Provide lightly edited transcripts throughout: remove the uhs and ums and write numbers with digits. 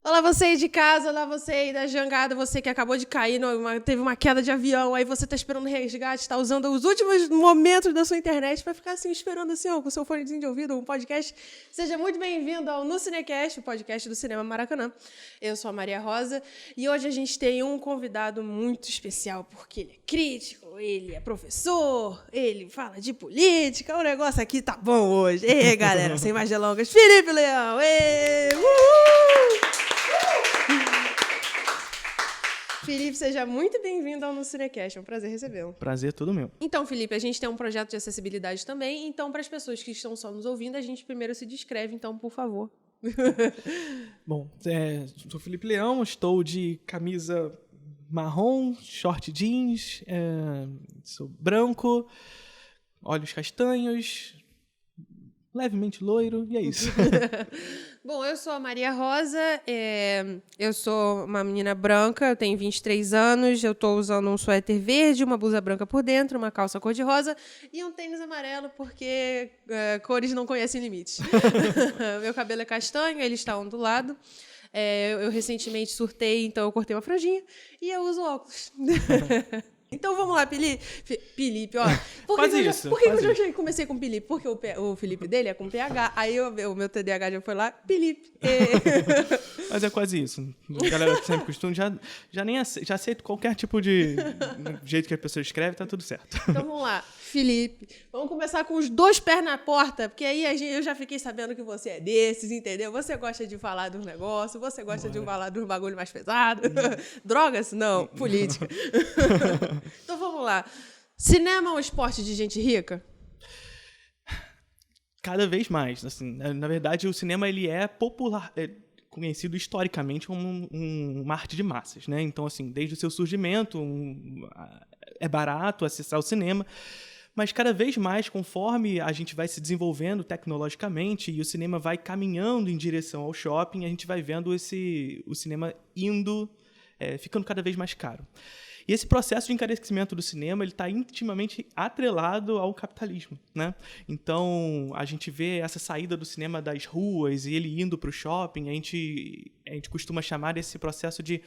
Olá, você aí de casa, olá, você aí da jangada, você que acabou de cair, teve uma queda de avião, aí você tá esperando resgate, tá usando os últimos momentos da sua internet pra ficar assim, esperando assim, ó, com o seu fonezinho de ouvido, um podcast. Seja muito bem-vindo ao No Cinecast, o podcast do Cinema Maracanã. Eu sou a Maria Rosa e hoje a gente tem um convidado muito especial, porque ele é crítico, ele é professor, ele fala de política, o negócio aqui tá bom hoje. Ei, galera, sem mais delongas, Felipe Leão! Ei, uhul! Felipe, seja muito bem-vindo ao No Cinecast. É um prazer recebê-lo. Prazer todo meu. Então, Felipe, a gente tem um projeto de acessibilidade também. Então, para as pessoas que estão só nos ouvindo, a gente primeiro se descreve. Então, por favor. Bom, sou Felipe Leão, estou de camisa marrom, short jeans, sou branco, olhos castanhos, levemente loiro, e é isso. Bom, eu sou a Maria Rosa, eu sou uma menina branca, eu tenho 23 anos, eu estou usando um suéter verde, uma blusa branca por dentro, uma calça cor-de-rosa e um tênis amarelo, porque cores não conhecem limites. Meu cabelo é castanho, ele está ondulado. Eu recentemente surtei, então eu cortei uma franjinha e eu uso óculos. Então vamos lá, Felipe, ó. Por que eu já comecei com Felipe? Porque o Felipe dele é com PH, aí o meu TDAH já foi lá, Felipe. Mas é quase isso. A galera sempre costuma, já aceita qualquer tipo de jeito que a pessoa escreve, tá tudo certo. Então vamos lá, Felipe. Vamos começar com os dois pés na porta, porque aí eu já fiquei sabendo que você é desses, entendeu? Você gosta de falar dos negócios, você gosta de falar dos bagulho mais pesado. Drogas? Não. Política. Então vamos lá. Cinema é um esporte de gente rica? Cada vez mais. Assim, na verdade, o cinema ele é popular, conhecido historicamente como uma arte de massas, né? Então, assim, desde o seu surgimento, é barato acessar o cinema. Mas cada vez mais, conforme a gente vai se desenvolvendo tecnologicamente e o cinema vai caminhando em direção ao shopping, a gente vai vendo o cinema ficando cada vez mais caro. E esse processo de encarecimento do cinema está intimamente atrelado ao capitalismo, né? Então, a gente vê essa saída do cinema das ruas e ele indo para o shopping, a gente costuma chamar esse processo de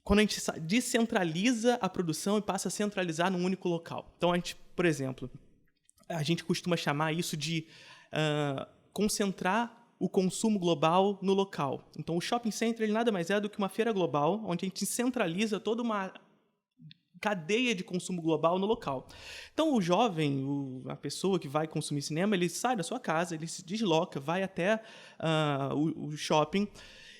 quando a gente descentraliza a produção e passa a centralizar num único local. Então, por exemplo, a gente costuma chamar isso de concentrar o consumo global no local. Então, o shopping center ele nada mais é do que uma feira global, onde a gente centraliza toda uma cadeia de consumo global no local. Então, o jovem, a pessoa que vai consumir cinema, ele sai da sua casa, ele se desloca, vai até o shopping,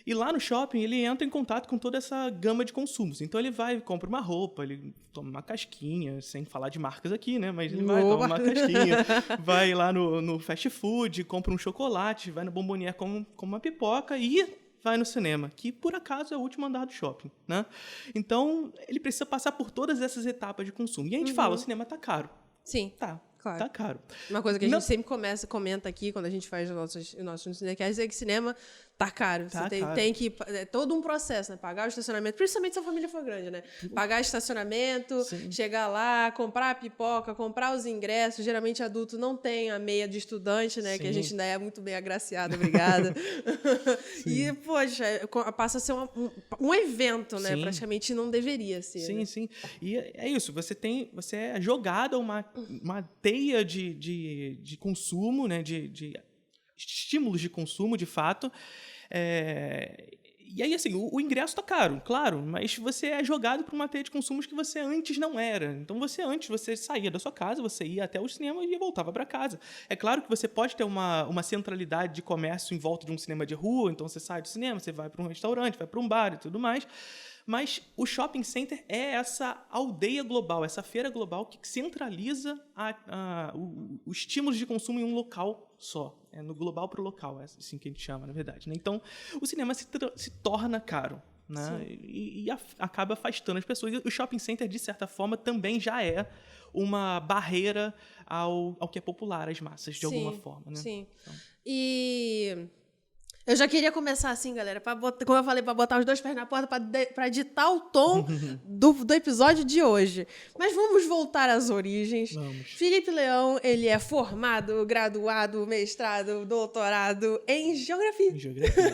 e lá no shopping ele entra em contato com toda essa gama de consumos. Então ele vai, compra uma roupa, ele toma uma casquinha, sem falar de marcas aqui, né? Mas ele vai, toma uma casquinha, vai lá no fast food, compra um chocolate, vai no Bombonier, come uma pipoca e vai no cinema, que por acaso é o último andar do shopping, né? Então ele precisa passar por todas essas etapas de consumo. E a gente fala, o cinema tá caro. Sim. Tá, tá caro. Uma coisa que a gente sempre comenta aqui quando a gente faz os nossos cinecasts é que cinema tá caro. Tá Você caro. tem que... É todo um processo, né? Pagar o estacionamento, principalmente se a família for grande, né? Pagar estacionamento, chegar lá, comprar a pipoca, comprar os ingressos. Geralmente adulto não tem a meia de estudante, né? Sim. Que a gente ainda é muito bem agraciado, obrigada. E, poxa, passa a ser um evento, né? Sim. Praticamente não deveria ser. Sim, né? sim. E é isso, você é jogado a uma teia de consumo, né? De estímulos de consumo, de fato. E aí, assim, o ingresso está caro, claro, mas você é jogado para uma teia de consumos que você antes não era. Então, você saía da sua casa, você ia até o cinema e voltava para casa. É claro que você pode ter uma centralidade de comércio em volta de um cinema de rua, então você sai do cinema, você vai para um restaurante, vai para um bar e tudo mais. Mas o shopping center é essa aldeia global, essa feira global que centraliza os estímulos de consumo em um local só. É no global para o local, é assim que a gente chama, na verdade. Né? Então, o cinema se torna caro, né? E acaba afastando as pessoas. E o shopping center, de certa forma, também já é uma barreira ao que é popular às massas, de alguma forma. Né? Sim. Então. E... Eu já queria começar assim, galera, como eu falei, para botar os dois pés na porta, para ditar o tom do episódio de hoje. Mas vamos voltar às origens. Vamos. Felipe Leão, ele é formado, graduado, mestrado, doutorado em Geografia. Geografia.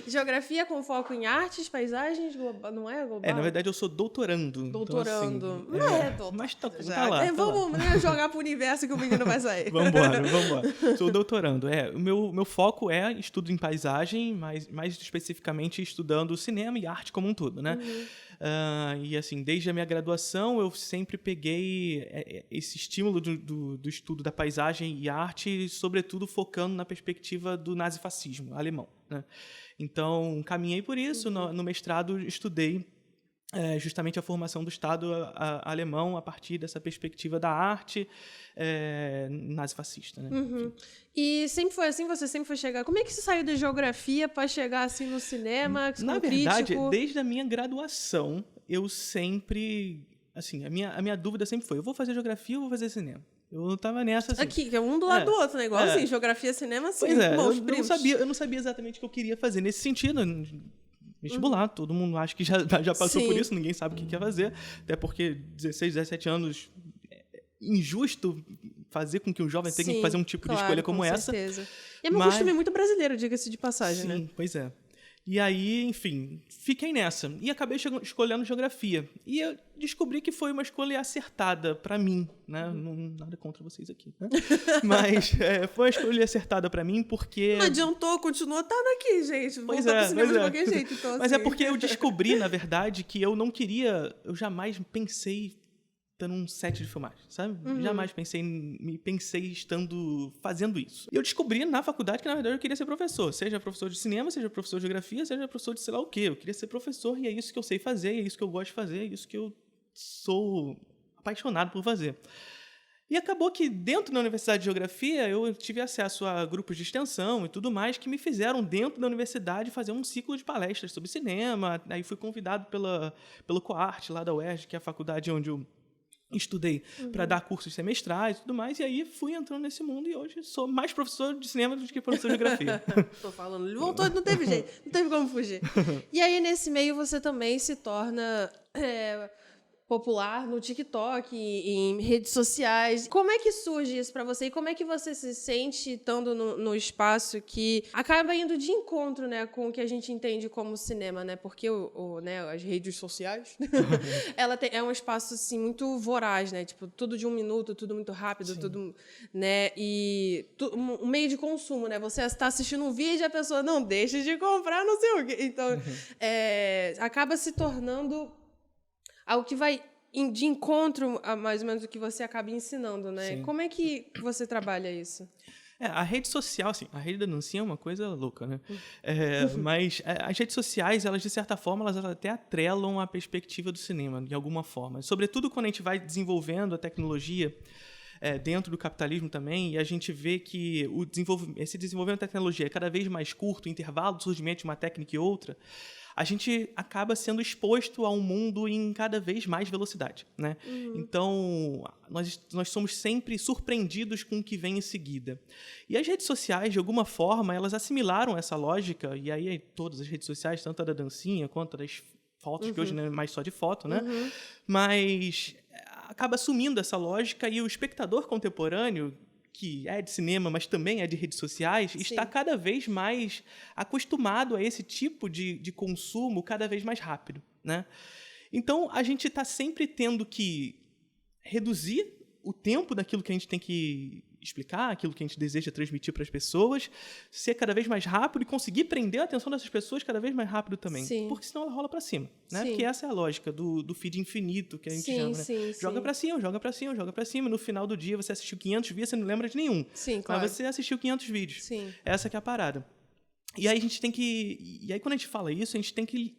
Geografia com foco em artes, paisagens, não é global? Na verdade eu sou doutorando. Doutorando. Então, assim, não é doutor. Mas tá lá. Tá vamos lá. jogar pro universo que o menino vai sair. Vambora. Sou doutorando. O meu foco é estudo em paisagem, mais especificamente estudando cinema e arte como um todo, né? E assim, desde a minha graduação eu sempre peguei esse estímulo do estudo da paisagem e arte, sobretudo focando na perspectiva do nazifascismo alemão, né? Então, caminhei por isso. No mestrado, estudei justamente a formação do Estado alemão a partir dessa perspectiva da arte nazifascista, né? E sempre foi assim? Você sempre foi chegar... Como é que você saiu da geografia para chegar assim no cinema? Na verdade, desde a minha graduação, eu sempre... Assim, a minha dúvida sempre foi, eu vou fazer geografia ou vou fazer cinema? Eu tava nessa, assim... Aqui, que é um do lado do outro, né? Igual assim, geografia, cinema, assim, pois é, bons eu não sabia exatamente o que eu queria fazer nesse sentido. Vestibular, todo mundo acha que já passou por isso, ninguém sabe o que quer fazer, até porque 16, 17 anos é injusto fazer com que um jovem tenha que fazer um tipo de escolha como essa. Certeza. E é um costume muito brasileiro, diga-se de passagem, né? Sim, pois é. E aí, enfim, fiquei nessa. E acabei escolhendo geografia. E eu descobri que foi uma escolha acertada para mim, né? Nada contra vocês aqui, né? Mas foi uma escolha acertada para mim porque... Não adiantou, continuou estando aqui, gente. Pois Voltar pro cinema de é. qualquer jeito. Então, Mas assim... é porque eu descobri, na verdade, que eu não queria... Eu jamais pensei estando num set de filmagem, sabe? Jamais pensei fazendo isso. E eu descobri na faculdade que, na verdade, eu queria ser professor. Seja professor de cinema, seja professor de geografia, seja professor de sei lá o quê. Eu queria ser professor e é isso que eu sei fazer, é isso que eu gosto de fazer, é isso que eu sou apaixonado por fazer. E acabou que, dentro da Universidade de Geografia, eu tive acesso a grupos de extensão e tudo mais que me fizeram, dentro da universidade, fazer um ciclo de palestras sobre cinema. Aí fui convidado pelo COART, lá da UERJ, que é a faculdade onde eu estudei para dar cursos semestrais e tudo mais, e aí fui entrando nesse mundo e hoje sou mais professor de cinema do que professor de geografia. Tô falando, ele voltou, não teve jeito, não teve como fugir. E aí, nesse meio, você também se torna popular no TikTok, em redes sociais. Como é que surge isso para você? E como é que você se sente estando no espaço que acaba indo de encontro, né, com o que a gente entende como cinema, né? Porque né, as redes sociais, ela é um espaço assim muito voraz, né? Tipo, tudo de um minuto, tudo muito rápido, Sim. tudo, né? E um meio de consumo, né? Você está assistindo um vídeo e a pessoa não deixa de comprar, não sei o quê. Então, acaba se tornando algo que vai de encontro a mais ou menos o que você acaba ensinando, né? Sim. Como é que você trabalha isso? A rede social, assim, a rede da dancinha é uma coisa louca, né? Mas as redes sociais, elas, de certa forma, elas até atrelam a perspectiva do cinema, de alguma forma. Sobretudo quando a gente vai desenvolvendo a tecnologia dentro do capitalismo também, e a gente vê que esse desenvolvimento da tecnologia é cada vez mais curto, o intervalo do surgimento de uma técnica e outra, a gente acaba sendo exposto a um mundo em cada vez mais velocidade, né? Então, nós somos sempre surpreendidos com o que vem em seguida. E as redes sociais, de alguma forma, elas assimilaram essa lógica, e aí todas as redes sociais, tanto a da dancinha quanto a das fotos, que hoje não é mais só de foto, né? Mas acaba assumindo essa lógica e o espectador contemporâneo, que é de cinema, mas também é de redes sociais, Sim. está cada vez mais acostumado a esse tipo de consumo cada vez mais rápido, né? Então, a gente está sempre tendo que reduzir o tempo daquilo que a gente tem que explicar, aquilo que a gente deseja transmitir para as pessoas, ser cada vez mais rápido e conseguir prender a atenção dessas pessoas cada vez mais rápido também. Sim. Porque senão ela rola para cima, né? Sim. Porque essa é a lógica do feed infinito que a gente chama, né? Sim, joga para cima, joga para cima, joga para cima, e no final do dia você assistiu 500 vídeos, você não lembra de nenhum. Sim, claro. Mas você assistiu 500 vídeos. Sim. Essa que é a parada. E aí a gente tem que... E aí quando a gente fala isso, a gente tem que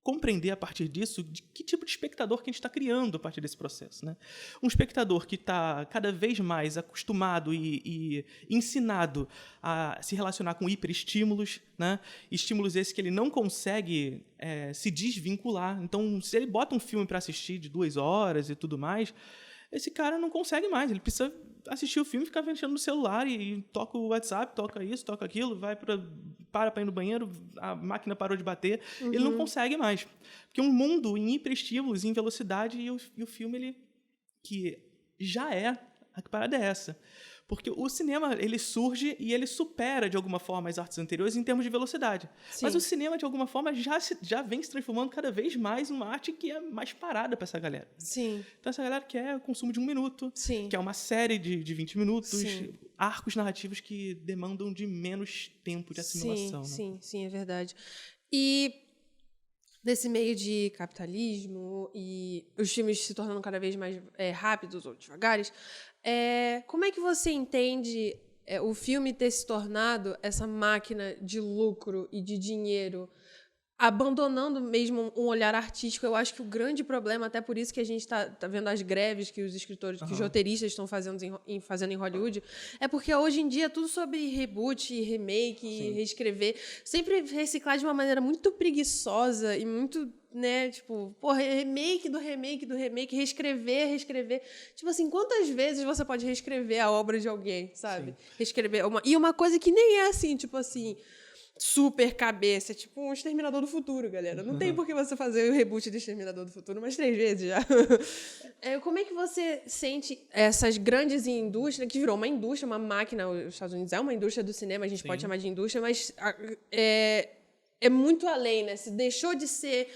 compreender a partir disso de que tipo de espectador que a gente está criando a partir desse processo, né? Um espectador que está cada vez mais acostumado e ensinado a se relacionar com hiperestímulos, né? Estímulos esses que ele não consegue se desvincular. Então, se ele bota um filme para assistir de 2 horas e tudo mais, esse cara não consegue mais. Ele precisa assistir o filme, ficar mexendo no celular e toca o WhatsApp, toca isso, toca aquilo, vai para para ir no banheiro, a máquina parou de bater, ele não consegue mais. Porque um mundo em hiperestímulos, em velocidade, e o filme, ele que já é... A parada é essa. Porque o cinema, ele surge e ele supera, de alguma forma, as artes anteriores em termos de velocidade. Sim. Mas o cinema, de alguma forma, já vem se transformando cada vez mais numa arte que é mais parada para essa galera. Sim. Então, essa galera quer o consumo de 1 minuto, Sim. quer uma série de 20 minutos, Sim. arcos narrativos que demandam de menos tempo de assimilação. Sim, né? sim, é verdade. E nesse meio de capitalismo e os filmes se tornando cada vez mais rápidos ou devagares, como é que você entende o filme ter se tornado essa máquina de lucro e de dinheiro, abandonando mesmo um olhar artístico? Eu acho que o grande problema, até por isso que a gente está vendo as greves que os escritores, que os roteiristas estão fazendo em Hollywood, é porque hoje em dia é tudo sobre reboot, remake, reescrever, sempre reciclar de uma maneira muito preguiçosa e muito, né, tipo, remake do remake, reescrever. Tipo assim, quantas vezes você pode reescrever a obra de alguém, sabe? Sim. Reescrever e uma coisa que nem é assim, tipo assim, super cabeça, tipo um Exterminador do Futuro, galera. Não tem por que você fazer o reboot de Exterminador do Futuro umas 3 vezes já. Como é que você sente essas grandes indústrias, que virou uma indústria, uma máquina, os Estados Unidos é uma indústria do cinema, a gente pode chamar de indústria, mas é muito além, né? Se deixou de ser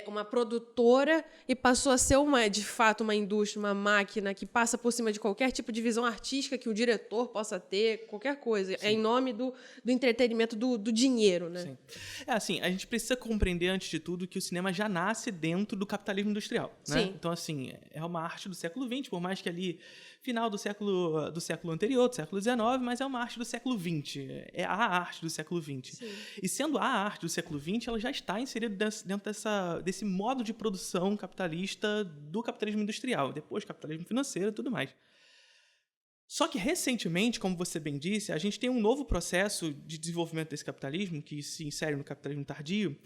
uma produtora e passou a ser, de fato, uma indústria, uma máquina que passa por cima de qualquer tipo de visão artística que o diretor possa ter, qualquer coisa. Sim. É em nome do entretenimento, do dinheiro, né? Sim. Assim, a gente precisa compreender, antes de tudo, que o cinema já nasce dentro do capitalismo industrial, né? Sim. Então, assim, é uma arte do século XX, por mais que ali... final do século anterior, do século XIX, mas é uma arte do século XX. É a arte do século XX. Sim. E sendo a arte do século XX, ela já está inserida dentro desse modo de produção capitalista do capitalismo industrial, depois capitalismo financeiro e tudo mais. Só que, recentemente, como você bem disse, a gente tem um novo processo de desenvolvimento desse capitalismo, que se insere no capitalismo tardio,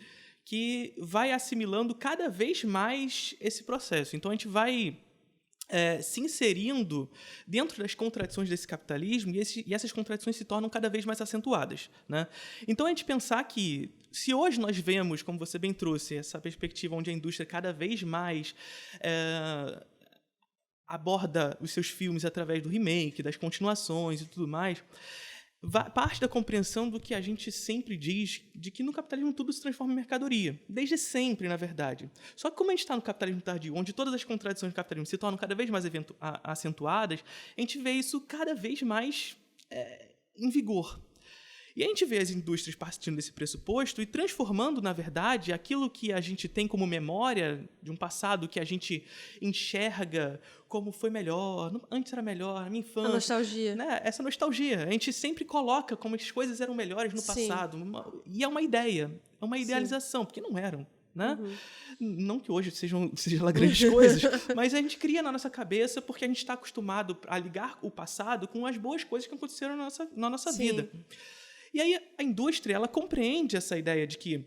que vai assimilando cada vez mais esse processo. Então, a gente vai... se inserindo dentro das contradições desse capitalismo e essas contradições se tornam cada vez mais acentuadas, né? Então, a gente pensar que, se hoje nós vemos, como você bem trouxe, essa perspectiva onde a indústria cada vez mais aborda os seus filmes através do remake, das continuações e tudo mais, parte da compreensão do que a gente sempre diz, de que no capitalismo tudo se transforma em mercadoria. Desde sempre, na verdade. Só que como a gente está no capitalismo tardio, onde todas as contradições do capitalismo se tornam cada vez mais acentuadas, a gente vê isso cada vez mais em vigor. E a gente vê as indústrias partindo desse pressuposto e transformando, na verdade, aquilo que a gente tem como memória de um passado que a gente enxerga como foi melhor, antes era melhor, na minha infância. A nostalgia. Né? Essa nostalgia. A gente sempre coloca como as coisas eram melhores no passado. E é uma ideia, é uma idealização, porque não eram. Né? Não que hoje sejam lá grandes coisas, mas a gente cria na nossa cabeça porque a gente está acostumado a ligar o passado com as boas coisas que aconteceram na nossa vida. E aí a indústria, ela compreende essa ideia de que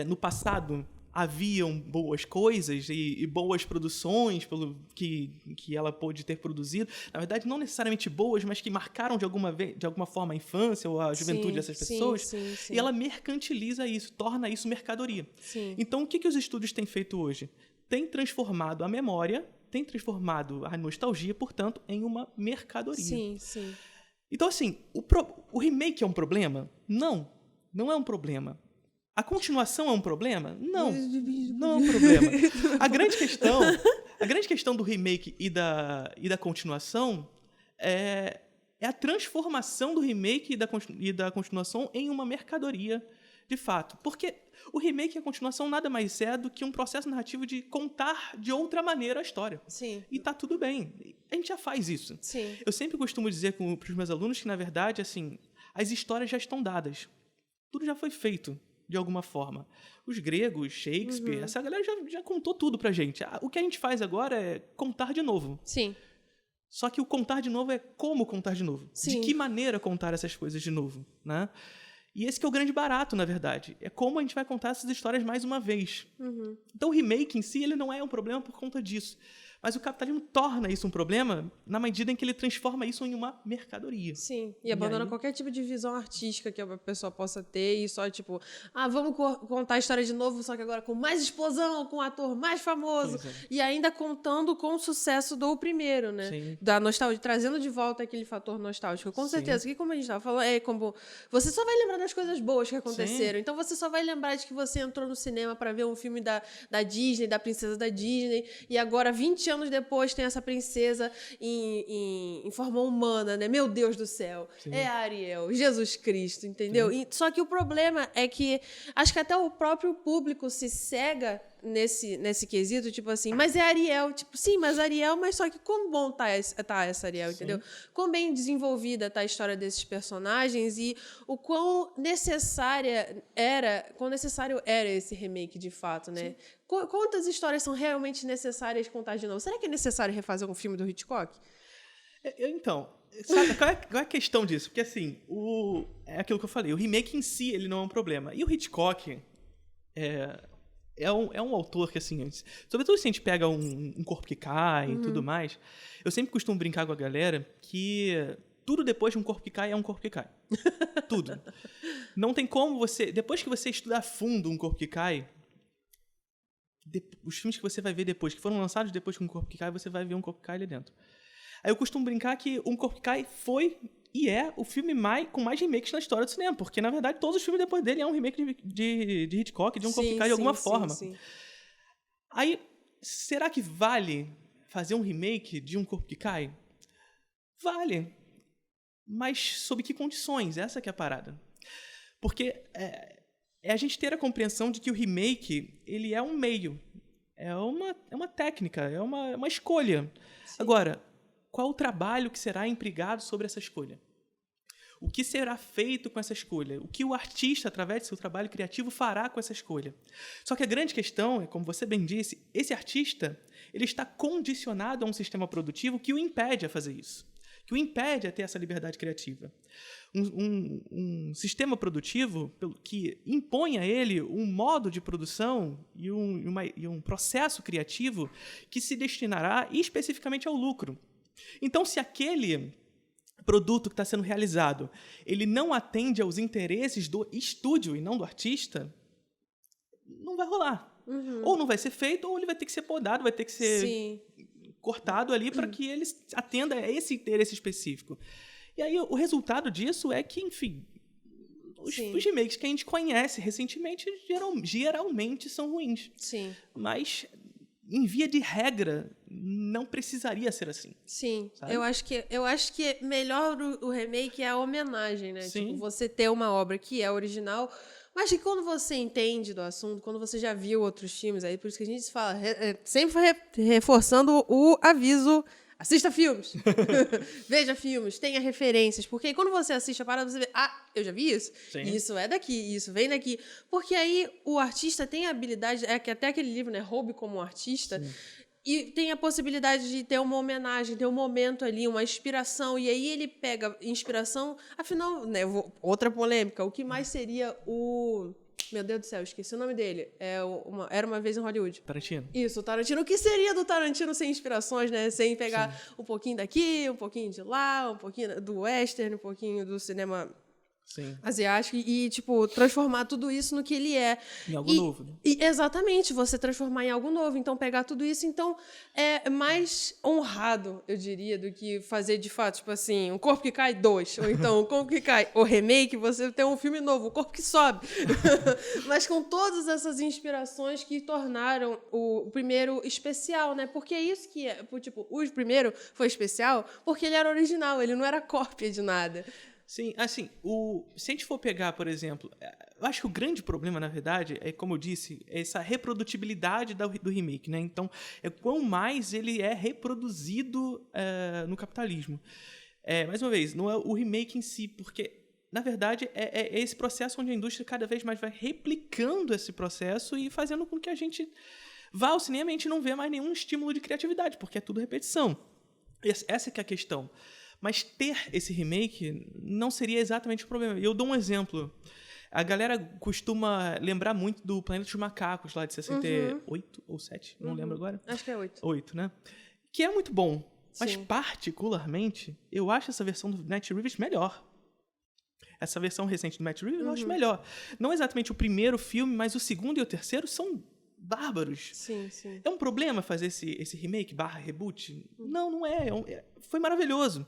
no passado haviam boas coisas e boas produções que ela pôde ter produzido. Na verdade, não necessariamente boas, mas que marcaram de alguma forma a infância ou a juventude dessas pessoas. Sim. E ela mercantiliza isso, torna isso mercadoria. Sim. Então, o que os estúdios têm feito hoje? Tem transformado a memória, tem transformado a nostalgia, portanto, em uma mercadoria. Sim. Então, assim, o remake é um problema? Não é um problema. A continuação é um problema? Não é um problema. A grande questão do remake e da continuação é a transformação do remake e da continuação em uma mercadoria, de fato. Porque o remake e a continuação nada mais é do que um processo narrativo de contar de outra maneira a história. Sim. E tá tudo bem. A gente já faz isso. Sim. Eu sempre costumo dizer para os meus alunos que, na verdade, assim, as histórias já estão dadas. Tudo já foi feito, de alguma forma. Os gregos, Shakespeare, essa galera já contou tudo pra gente. O que a gente faz agora é contar de novo. Sim. Só que o contar de novo é como contar de novo. Sim. De que maneira contar essas coisas de novo, né? E esse que é o grande barato, na verdade. É como a gente vai contar essas histórias mais uma vez. Então, o remake em si ele não é um problema por conta disso. Mas o capitalismo torna isso um problema na medida em que ele transforma isso em uma mercadoria. Sim, e abandona qualquer tipo de visão artística que a pessoa possa ter e só, tipo, vamos contar a história de novo, só que agora com mais explosão, com um ator mais famoso. E ainda contando com o sucesso do primeiro, né? Sim. Da nostalgia, trazendo de volta aquele fator nostálgico. Com certeza, que como a gente estava falando, é como você só vai lembrar das coisas boas que aconteceram. Então você só vai lembrar de que você entrou no cinema para ver um filme da Disney, da princesa da Disney, e agora, 20 anos depois, tem essa princesa em forma humana, né? Meu Deus do céu. Sim. É a Ariel, Jesus Cristo, entendeu? Só que o problema é que acho que até o próprio público se cega nesse quesito, tipo assim, mas é Ariel, tipo, sim, mas Ariel, mas só que quão bom tá essa Ariel, entendeu? Quão bem desenvolvida tá a história desses personagens e o quão necessário era esse remake de fato, né? Quantas histórias são realmente necessárias contar de novo? Será que é necessário refazer um filme do Hitchcock? Então, sabe, qual é a questão disso? Porque, assim, é aquilo que eu falei, o remake em si, ele não é um problema. E o Hitchcock é um autor que, assim, sobretudo se a gente pega um Corpo que Cai e tudo mais, eu sempre costumo brincar com a galera que tudo depois de um Corpo que Cai é um Corpo que Cai. Tudo. Não tem como depois que você estudar a fundo um Corpo que Cai, os filmes que você vai ver depois, que foram lançados depois de um Corpo que Cai, você vai ver um Corpo que Cai ali dentro. Aí eu costumo brincar que Um Corpo que Cai foi e é o filme com mais remakes na história do cinema, porque, na verdade, todos os filmes depois dele é um remake de Hitchcock, de Um Corpo que Cai, de alguma forma. Sim. Aí, será que vale fazer um remake de Um Corpo que Cai? Vale. Mas sob que condições? Essa que é a parada. Porque é a gente ter a compreensão de que o remake, ele é um meio, é uma técnica, é uma escolha. Sim. Agora, qual o trabalho que será empregado sobre essa escolha? O que será feito com essa escolha? O que o artista, através de seu trabalho criativo, fará com essa escolha? Só que a grande questão é, como você bem disse, esse artista ele está condicionado a um sistema produtivo que o impede a fazer isso, que o impede a ter essa liberdade criativa. Um sistema produtivo que impõe a ele um modo de produção e um processo criativo que se destinará especificamente ao lucro. Então, se aquele produto que está sendo realizado ele não atende aos interesses do estúdio e não do artista, não vai rolar. Ou não vai ser feito, ou ele vai ter que ser podado, vai ter que ser cortado ali para que ele atenda a esse interesse específico. E aí o resultado disso é que, enfim, os remakes que a gente conhece recentemente geralmente são ruins. Sim. Mas, em via de regra, não precisaria ser assim. Sim, sabe? Eu acho que melhor o remake é a homenagem, né? Sim. Tipo, você ter uma obra que é original, mas que quando você entende do assunto, quando você já viu outros filmes, aí por isso que a gente fala, sempre reforçando o aviso, assista filmes, veja filmes, tenha referências, porque aí quando você assiste a parada, você vê, eu já vi isso, e isso é daqui, isso vem daqui, porque aí o artista tem a habilidade, que até aquele livro, né, Roube como Artista, e tem a possibilidade de ter uma homenagem, ter um momento ali, uma inspiração, e aí ele pega inspiração, afinal, né, outra polêmica, o que mais seria o... Meu Deus do céu, esqueci o nome dele. Era uma vez em Hollywood. Tarantino. Isso, o Tarantino. O que seria do Tarantino sem inspirações, né? Sem pegar um pouquinho daqui, um pouquinho de lá, um pouquinho do western, um pouquinho do cinema asiático e, tipo, transformar tudo isso no que ele é. Em algo novo, né? Exatamente, você transformar em algo novo. Então, pegar tudo isso, então, é mais honrado, eu diria, do que fazer, de fato, tipo assim, Um Corpo que Cai 2. Ou então, Um Corpo que Cai, o remake, você tem um filme novo, O Corpo que Sobe. Mas com todas essas inspirações que tornaram o primeiro especial, né? Porque é isso que é. Tipo, o primeiro foi especial porque ele era original, ele não era cópia de nada. Sim, assim, se a gente for pegar, por exemplo, eu acho que o grande problema, na verdade, é, como eu disse, essa reprodutibilidade do remake, né? Então, quão mais ele é reproduzido no capitalismo. Mais uma vez, não é o remake em si, porque, na verdade, é esse processo onde a indústria cada vez mais vai replicando esse processo e fazendo com que a gente vá ao cinema e a gente não vê mais nenhum estímulo de criatividade, porque é tudo repetição. Essa que é a questão. Mas ter esse remake não seria exatamente o problema. E eu dou um exemplo. A galera costuma lembrar muito do Planeta dos Macacos, lá de 68 ou 7, não lembro agora. Acho que é 8. 8, né? que é muito bom. Mas, Sim. particularmente, eu acho essa versão do Matt Reeves melhor. Essa versão recente do Matt Reeves eu acho melhor. Não exatamente o primeiro filme, mas o segundo e o terceiro são bárbaros. Sim, sim. É um problema fazer esse remake / reboot? Não, não é. Foi maravilhoso.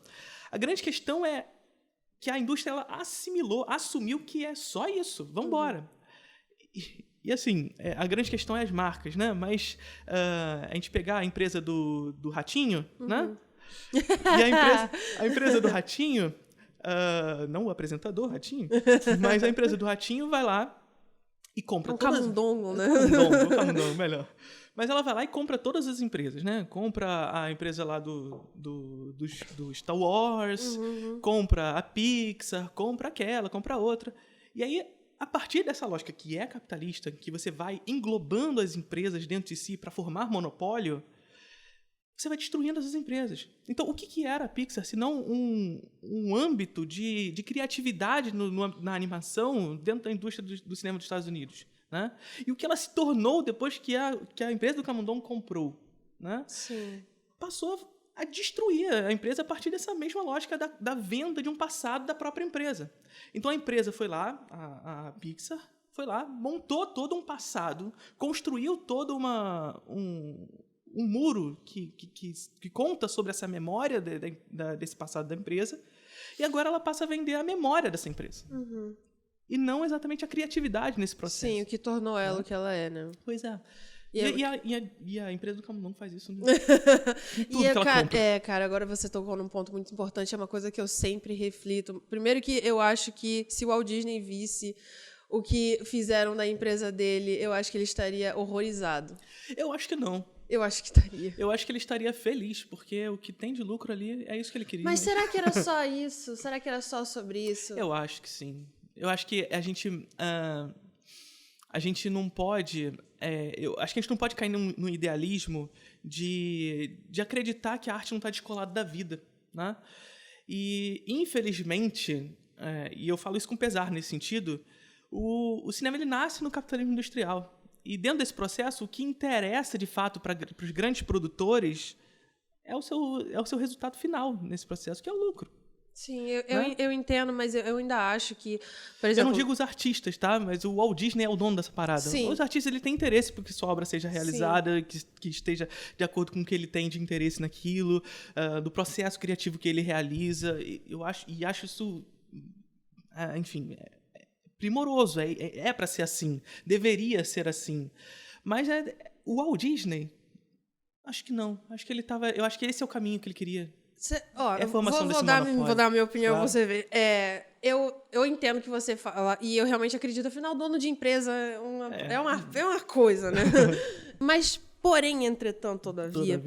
A grande questão é que a indústria ela assumiu que é só isso. Vambora. E assim, a grande questão é as marcas, né? Mas a gente pegar a empresa do Ratinho, né? E a empresa do Ratinho, não o apresentador Ratinho, mas a empresa do Ratinho vai lá e compra todas... camundongo, né? O camundongo, melhor. Mas ela vai lá e compra todas as empresas, né? Compra a empresa lá do Star Wars, compra a Pixar, compra aquela, compra outra. E aí, a partir dessa lógica que é capitalista, que você vai englobando as empresas dentro de si para formar monopólio, você vai destruindo essas empresas. Então, o que era a Pixar, se não um âmbito de criatividade na animação dentro da indústria do cinema dos Estados Unidos? Né? E o que ela se tornou depois que a empresa do Camundongo comprou? Né? Sim. Passou a destruir a empresa a partir dessa mesma lógica da venda de um passado da própria empresa. Então, a empresa foi lá, a Pixar, foi lá, montou todo um passado, construiu todo um muro que conta sobre essa memória desse passado da empresa, e agora ela passa a vender a memória dessa empresa. E não exatamente a criatividade nesse processo. Sim, o que tornou ela o que ela é, né? Pois é. E a empresa do Camundongo faz isso em tudo que ela compra. Cara, agora você tocou num ponto muito importante, é uma coisa que eu sempre reflito. Primeiro que eu acho que se o Walt Disney visse o que fizeram na empresa dele, eu acho que ele estaria horrorizado. Eu acho que não. Eu acho que estaria. Eu acho que ele estaria feliz, porque o que tem de lucro ali é isso que ele queria. Mas será que era só isso? Será que era só sobre isso? Eu acho que sim. Eu acho que a gente não pode... eu acho que a gente não pode cair num idealismo de acreditar que a arte não está descolada da vida. Né? E, infelizmente, e eu falo isso com pesar nesse sentido, o cinema ele nasce no capitalismo industrial. E dentro desse processo, o que interessa, de fato, para os grandes produtores é o seu resultado final nesse processo, que é o lucro. Sim, eu entendo, mas eu ainda acho que, por exemplo... Eu não digo os artistas, tá? Mas o Walt Disney é o dono dessa parada. Sim. Os artistas ele tem interesse porque sua obra seja realizada, que esteja de acordo com o que ele tem de interesse naquilo, do processo criativo que ele realiza. Eu acho isso, enfim, primoroso. É para ser assim. Deveria ser assim. Mas o Walt Disney, acho que não. Eu acho que esse é o caminho que ele queria. A formação desse monopólio. Vou dar a minha opinião, Claro. Você ver. Eu entendo o que você fala, e eu realmente acredito, afinal, dono de empresa é uma coisa, né? Mas, porém, entretanto, todavia,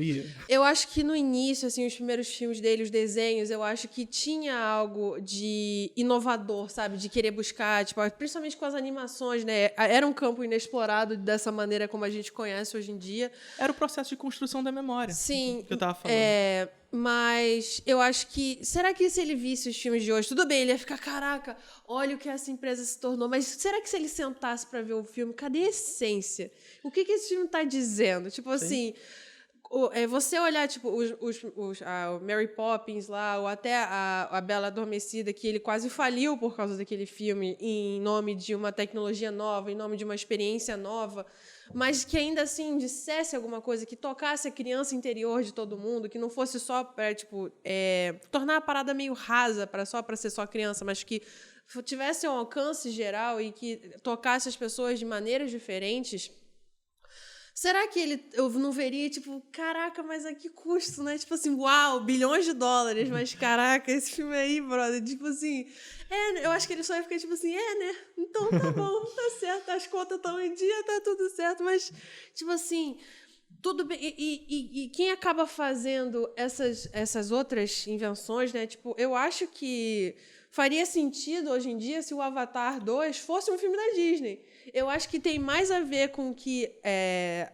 eu acho que no início, assim, os primeiros filmes dele, os desenhos, eu acho que tinha algo de inovador, sabe? De querer buscar, tipo, principalmente com as animações, né? Era um campo inexplorado dessa maneira como a gente conhece hoje em dia. Era o processo de construção da memória. Sim. Que eu tava falando. Mas eu acho que... Será que se ele visse os filmes de hoje... Tudo bem, ele ia ficar... Caraca, olha o que essa empresa se tornou. Mas será que se ele sentasse pra ver o filme... Cadê a essência? O que esse filme tá dizendo? Tipo assim... Você olhar, tipo, o Mary Poppins lá, ou até a Bela Adormecida, que ele quase faliu por causa daquele filme, em nome de uma tecnologia nova, em nome de uma experiência nova, mas que ainda assim dissesse alguma coisa, que tocasse a criança interior de todo mundo, que não fosse só para, tipo, tornar a parada meio rasa, só para ser só criança, mas que tivesse um alcance geral e que tocasse as pessoas de maneiras diferentes. Será que eu não veria, tipo, caraca, mas a que custo, né? Tipo assim, uau, bilhões de dólares, mas caraca, esse filme aí, brother, tipo assim... eu acho que ele só ia ficar tipo assim, né? Então tá bom, tá certo, as contas estão em dia, tá tudo certo, mas, tipo assim, tudo bem. E quem acaba fazendo essas outras invenções, né? Tipo, eu acho que faria sentido hoje em dia se o Avatar 2 fosse um filme da Disney. Eu acho que tem mais a ver com que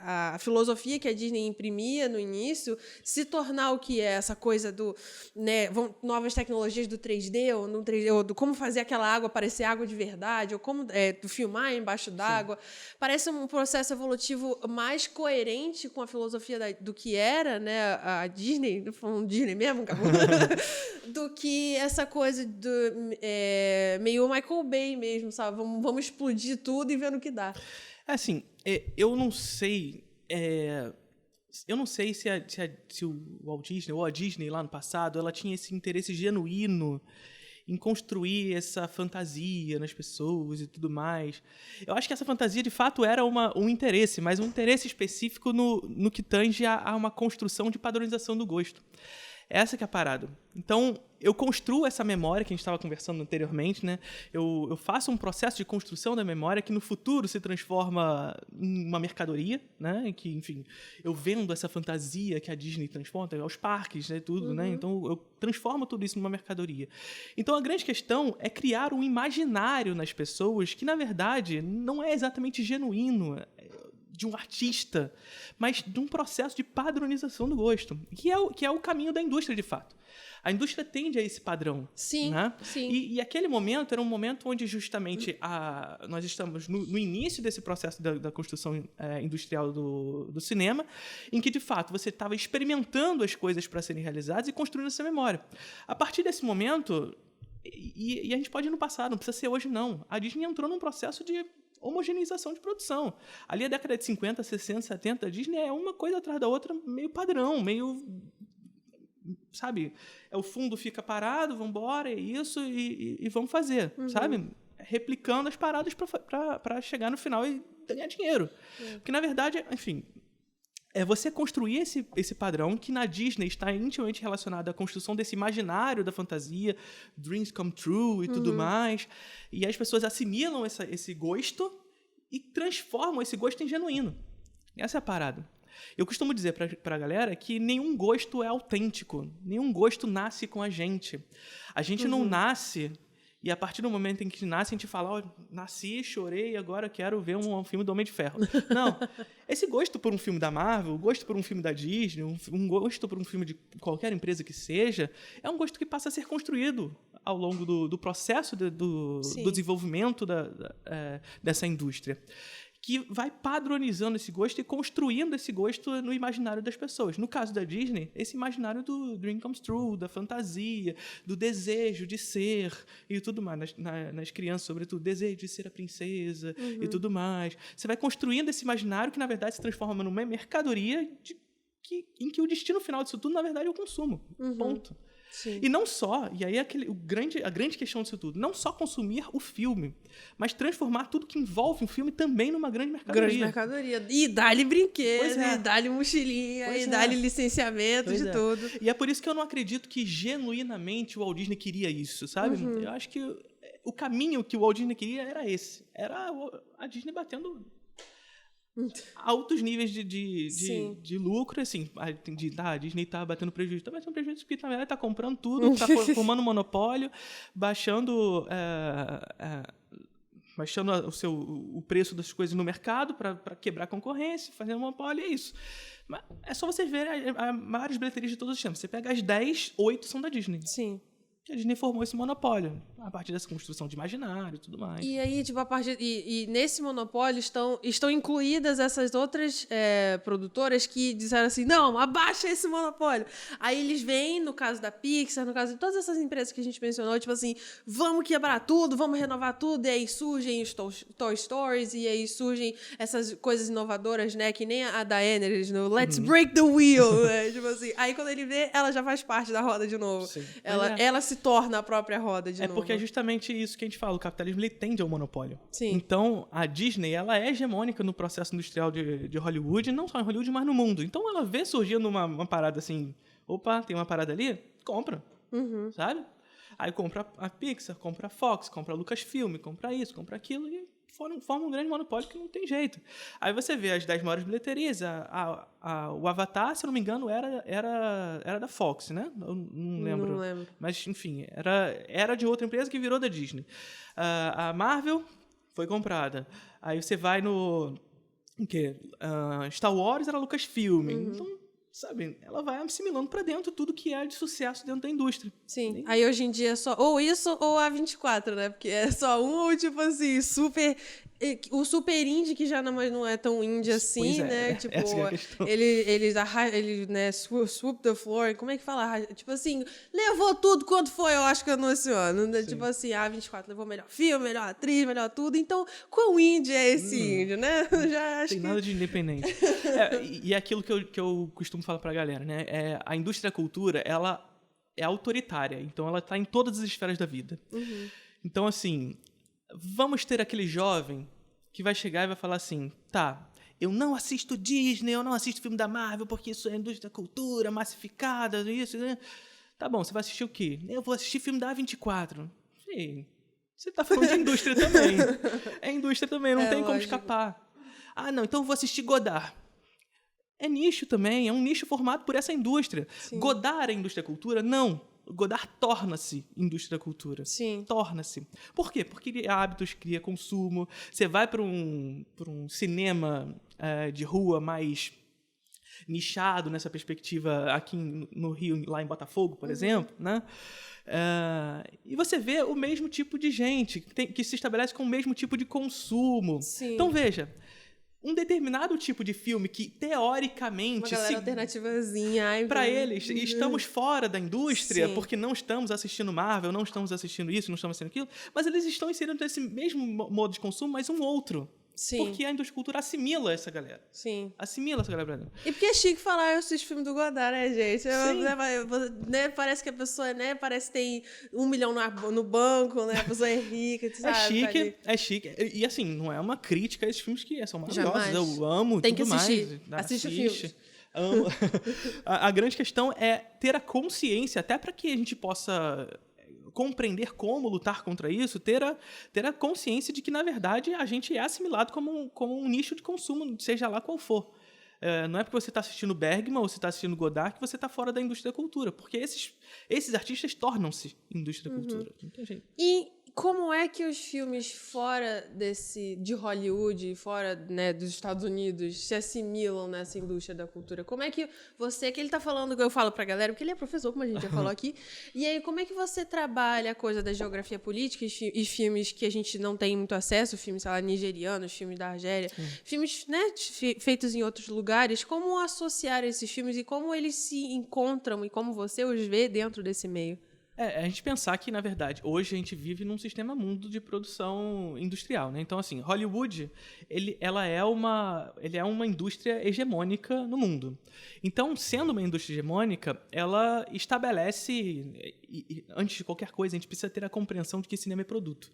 a filosofia que a Disney imprimia no início se tornar o que é essa coisa do, né, novas tecnologias do 3D, ou no 3D, ou do como fazer aquela água parecer água de verdade, ou como do filmar embaixo d'água. Parece um processo evolutivo mais coerente com a filosofia do que era, né, a Disney, falando Disney mesmo, do que essa coisa do meio Michael Bay mesmo, sabe? Vamos explodir tudo e ver no que dá. Assim, eu não sei... eu não sei se o Walt Disney ou a Disney lá no passado ela tinha esse interesse genuíno em construir essa fantasia nas pessoas e tudo mais. Eu acho que essa fantasia, de fato, era um interesse, mas um interesse específico no que tange a uma construção de padronização do gosto. Essa que é a parada. Então, eu construo essa memória que a gente estava conversando anteriormente, né? Eu faço um processo de construção da memória que no futuro se transforma em uma mercadoria, né? Que, enfim, eu vendo essa fantasia que a Disney transforma aos parques, né? Tudo, né? Então, eu transformo tudo isso numa mercadoria. Então, a grande questão é criar um imaginário nas pessoas que, na verdade, não é exatamente genuíno de um artista, mas de um processo de padronização do gosto, que é o caminho da indústria, de fato. A indústria tende a esse padrão. Sim, né? sim. E aquele momento era um momento onde justamente nós estamos no início desse processo da construção industrial do cinema, em que, de fato, você estava experimentando as coisas para serem realizadas e construindo essa memória. A partir desse momento, e a gente pode ir no passado, não precisa ser hoje, não. A Disney entrou num processo de homogeneização de produção. Ali, a década de 50, 60, 70, a Disney é uma coisa atrás da outra, meio padrão, meio... Sabe? O fundo fica parado, vamos embora, é isso, e vamos fazer, sabe? Replicando as paradas para chegar no final e ganhar dinheiro. Porque, na verdade, enfim... É você construir esse padrão que na Disney está intimamente relacionado à construção desse imaginário da fantasia, dreams come true e tudo mais. E as pessoas assimilam esse gosto e transformam esse gosto em genuíno. Essa é a parada. Eu costumo dizer para a galera que nenhum gosto é autêntico. Nenhum gosto nasce com a gente. A gente não nasce... E a partir do momento em que nasce, a gente fala, nasci, chorei, agora quero ver um filme do Homem de Ferro. Não. Esse gosto por um filme da Marvel, o gosto por um filme da Disney, um gosto por um filme de qualquer empresa que seja, é um gosto que passa a ser construído ao longo do processo do desenvolvimento dessa indústria, que vai padronizando esse gosto e construindo esse gosto no imaginário das pessoas. No caso da Disney, esse imaginário do Dream Comes True, da fantasia, do desejo de ser e tudo mais. Nas crianças, sobretudo, desejo de ser a princesa e tudo mais. Você vai construindo esse imaginário que, na verdade, se transforma numa mercadoria em que o destino final disso tudo, na verdade, é o consumo. Ponto. Sim. E não só, e aí a grande questão disso tudo, não só consumir o filme, mas transformar tudo que envolve um filme também numa grande mercadoria. Grande mercadoria. E dá-lhe brinquedo, e dá-lhe mochilinha, e dá-lhe licenciamento de tudo. E é por isso que eu não acredito que genuinamente o Walt Disney queria isso, sabe? Eu acho que o caminho que o Walt Disney queria era esse. Era a Disney batendo... altos níveis de lucro, assim, a Disney tá batendo prejuízo. Está batendo prejuízo porque, na verdade, está comprando tudo, está formando um monopólio, baixando o preço das coisas no mercado para quebrar a concorrência, fazendo monopólio, é isso. Mas é só vocês verem as maiores bilheterias de todos os tempos. Você pega as 10, 8 são da Disney. Sim. Que a Disney formou esse monopólio, a partir dessa construção de imaginário e tudo mais. E aí, tipo, e nesse monopólio estão incluídas essas outras produtoras que disseram assim, não, abaixa esse monopólio. Aí eles vêm, no caso da Pixar, no caso de todas essas empresas que a gente mencionou, tipo assim, vamos quebrar tudo, vamos renovar tudo, e aí surgem os Toy Stories, e aí surgem essas coisas inovadoras, né, que nem a Daenerys no Let's Break the Wheel, né? Tipo assim, aí quando ele vê, ela já faz parte da roda de novo. Sim. Ela se torna a própria roda de novo. É porque é justamente isso que a gente fala, o capitalismo ele tende ao monopólio. Sim. Então, a Disney ela é hegemônica no processo industrial de Hollywood, não só em Hollywood, mas no mundo. Então, ela vê surgindo uma parada assim, opa, tem uma parada ali? Compra, sabe? Aí compra a Pixar, compra a Fox, compra a Lucasfilm, compra isso, compra aquilo e formam um grande monopólio que não tem jeito. Aí você vê as 10 maiores bilheterias, o Avatar, se eu não me engano, era da Fox, né? Eu não lembro. Não lembro. Mas, enfim, era de outra empresa que virou da Disney. A Marvel foi comprada. Aí você vai no... O quê? Star Wars era Lucasfilm. Então, sabe, ela vai assimilando pra dentro tudo que é de sucesso dentro da indústria. Sim. Aí hoje em dia é só ou isso ou a 24, né? Porque é só um ou tipo assim, o super indie que já não é tão indie assim, né? Tipo, essa é a questão. ele né, swoop the floor, como é que fala? Tipo assim, levou tudo quanto foi, eu acho que no esse ano, né? Tipo assim, a 24 levou melhor filme, melhor atriz, melhor tudo. Então, quão indie é esse indie, né? Já acho Tem nada de independente. E é aquilo que eu costumo falar pra galera, né? A indústria da cultura, ela é autoritária, então ela tá em todas as esferas da vida. Então, assim, vamos ter aquele jovem que vai chegar e vai falar assim, tá, eu não assisto Disney, eu não assisto filme da Marvel, porque isso é indústria da cultura, massificada, isso, né? Tá bom, você vai assistir o quê? Eu vou assistir filme da A24. Sim, você tá falando de indústria também. É indústria também, não tem como escapar. Ah, não, então eu vou assistir Godard. É nicho também, é um nicho formado por essa indústria. Sim. Godard é indústria da cultura? Não. Godard torna-se indústria da cultura. Sim. Torna-se. Por quê? Porque cria hábitos, cria consumo. Você vai para um cinema de rua mais nichado nessa perspectiva aqui no Rio, lá em Botafogo, por exemplo, né? E você vê o mesmo tipo de gente que se estabelece com o mesmo tipo de consumo. Sim. Então, veja, um determinado tipo de filme que, teoricamente... Uma galera alternativazinha. Para eles, estamos fora da indústria, Sim. porque não estamos assistindo Marvel, não estamos assistindo isso, não estamos assistindo aquilo, mas eles estão inserindo nesse mesmo modo de consumo, mas um outro. Sim. Porque a indústria da cultura assimila essa galera. Sim. Assimila essa galera pra dentro. E porque é chique falar, eu assisto filme do Godard, né, gente? Sim. Né, parece que a pessoa, né, parece que tem 1 milhão no banco, né? A pessoa é rica, sabe? É chique. E assim, não é uma crítica a esses filmes que são maravilhosos. Jamais. Eu amo Tem tudo que assistir. mais. Assiste o filme. Amo. A grande questão é ter a consciência, até para que a gente possa compreender como lutar contra isso, ter a consciência de que, na verdade, a gente é assimilado como um nicho de consumo, seja lá qual for. Não é porque você está assistindo Bergman ou você está assistindo Godard que você está fora da indústria da cultura, porque esses artistas tornam-se indústria da cultura. Não tem jeito. E como é que os filmes fora de Hollywood, fora, né, dos Estados Unidos, se assimilam nessa indústria da cultura? Como é que você, que ele tá falando, que eu falo pra galera, porque ele é professor, como a gente já falou aqui, e aí como é que você trabalha a coisa da geografia política e filmes que a gente não tem muito acesso, filmes, sei lá, nigerianos, filmes da Argélia, filmes, né, feitos em outros lugares, como associar esses filmes e como eles se encontram e como você os vê dentro desse meio? A gente pensar que, na verdade, hoje a gente vive num sistema mundo de produção industrial, né? Então, assim, Hollywood, ele é uma indústria hegemônica no mundo. Então, sendo uma indústria hegemônica, ela estabelece, antes de qualquer coisa, a gente precisa ter a compreensão de que cinema é produto.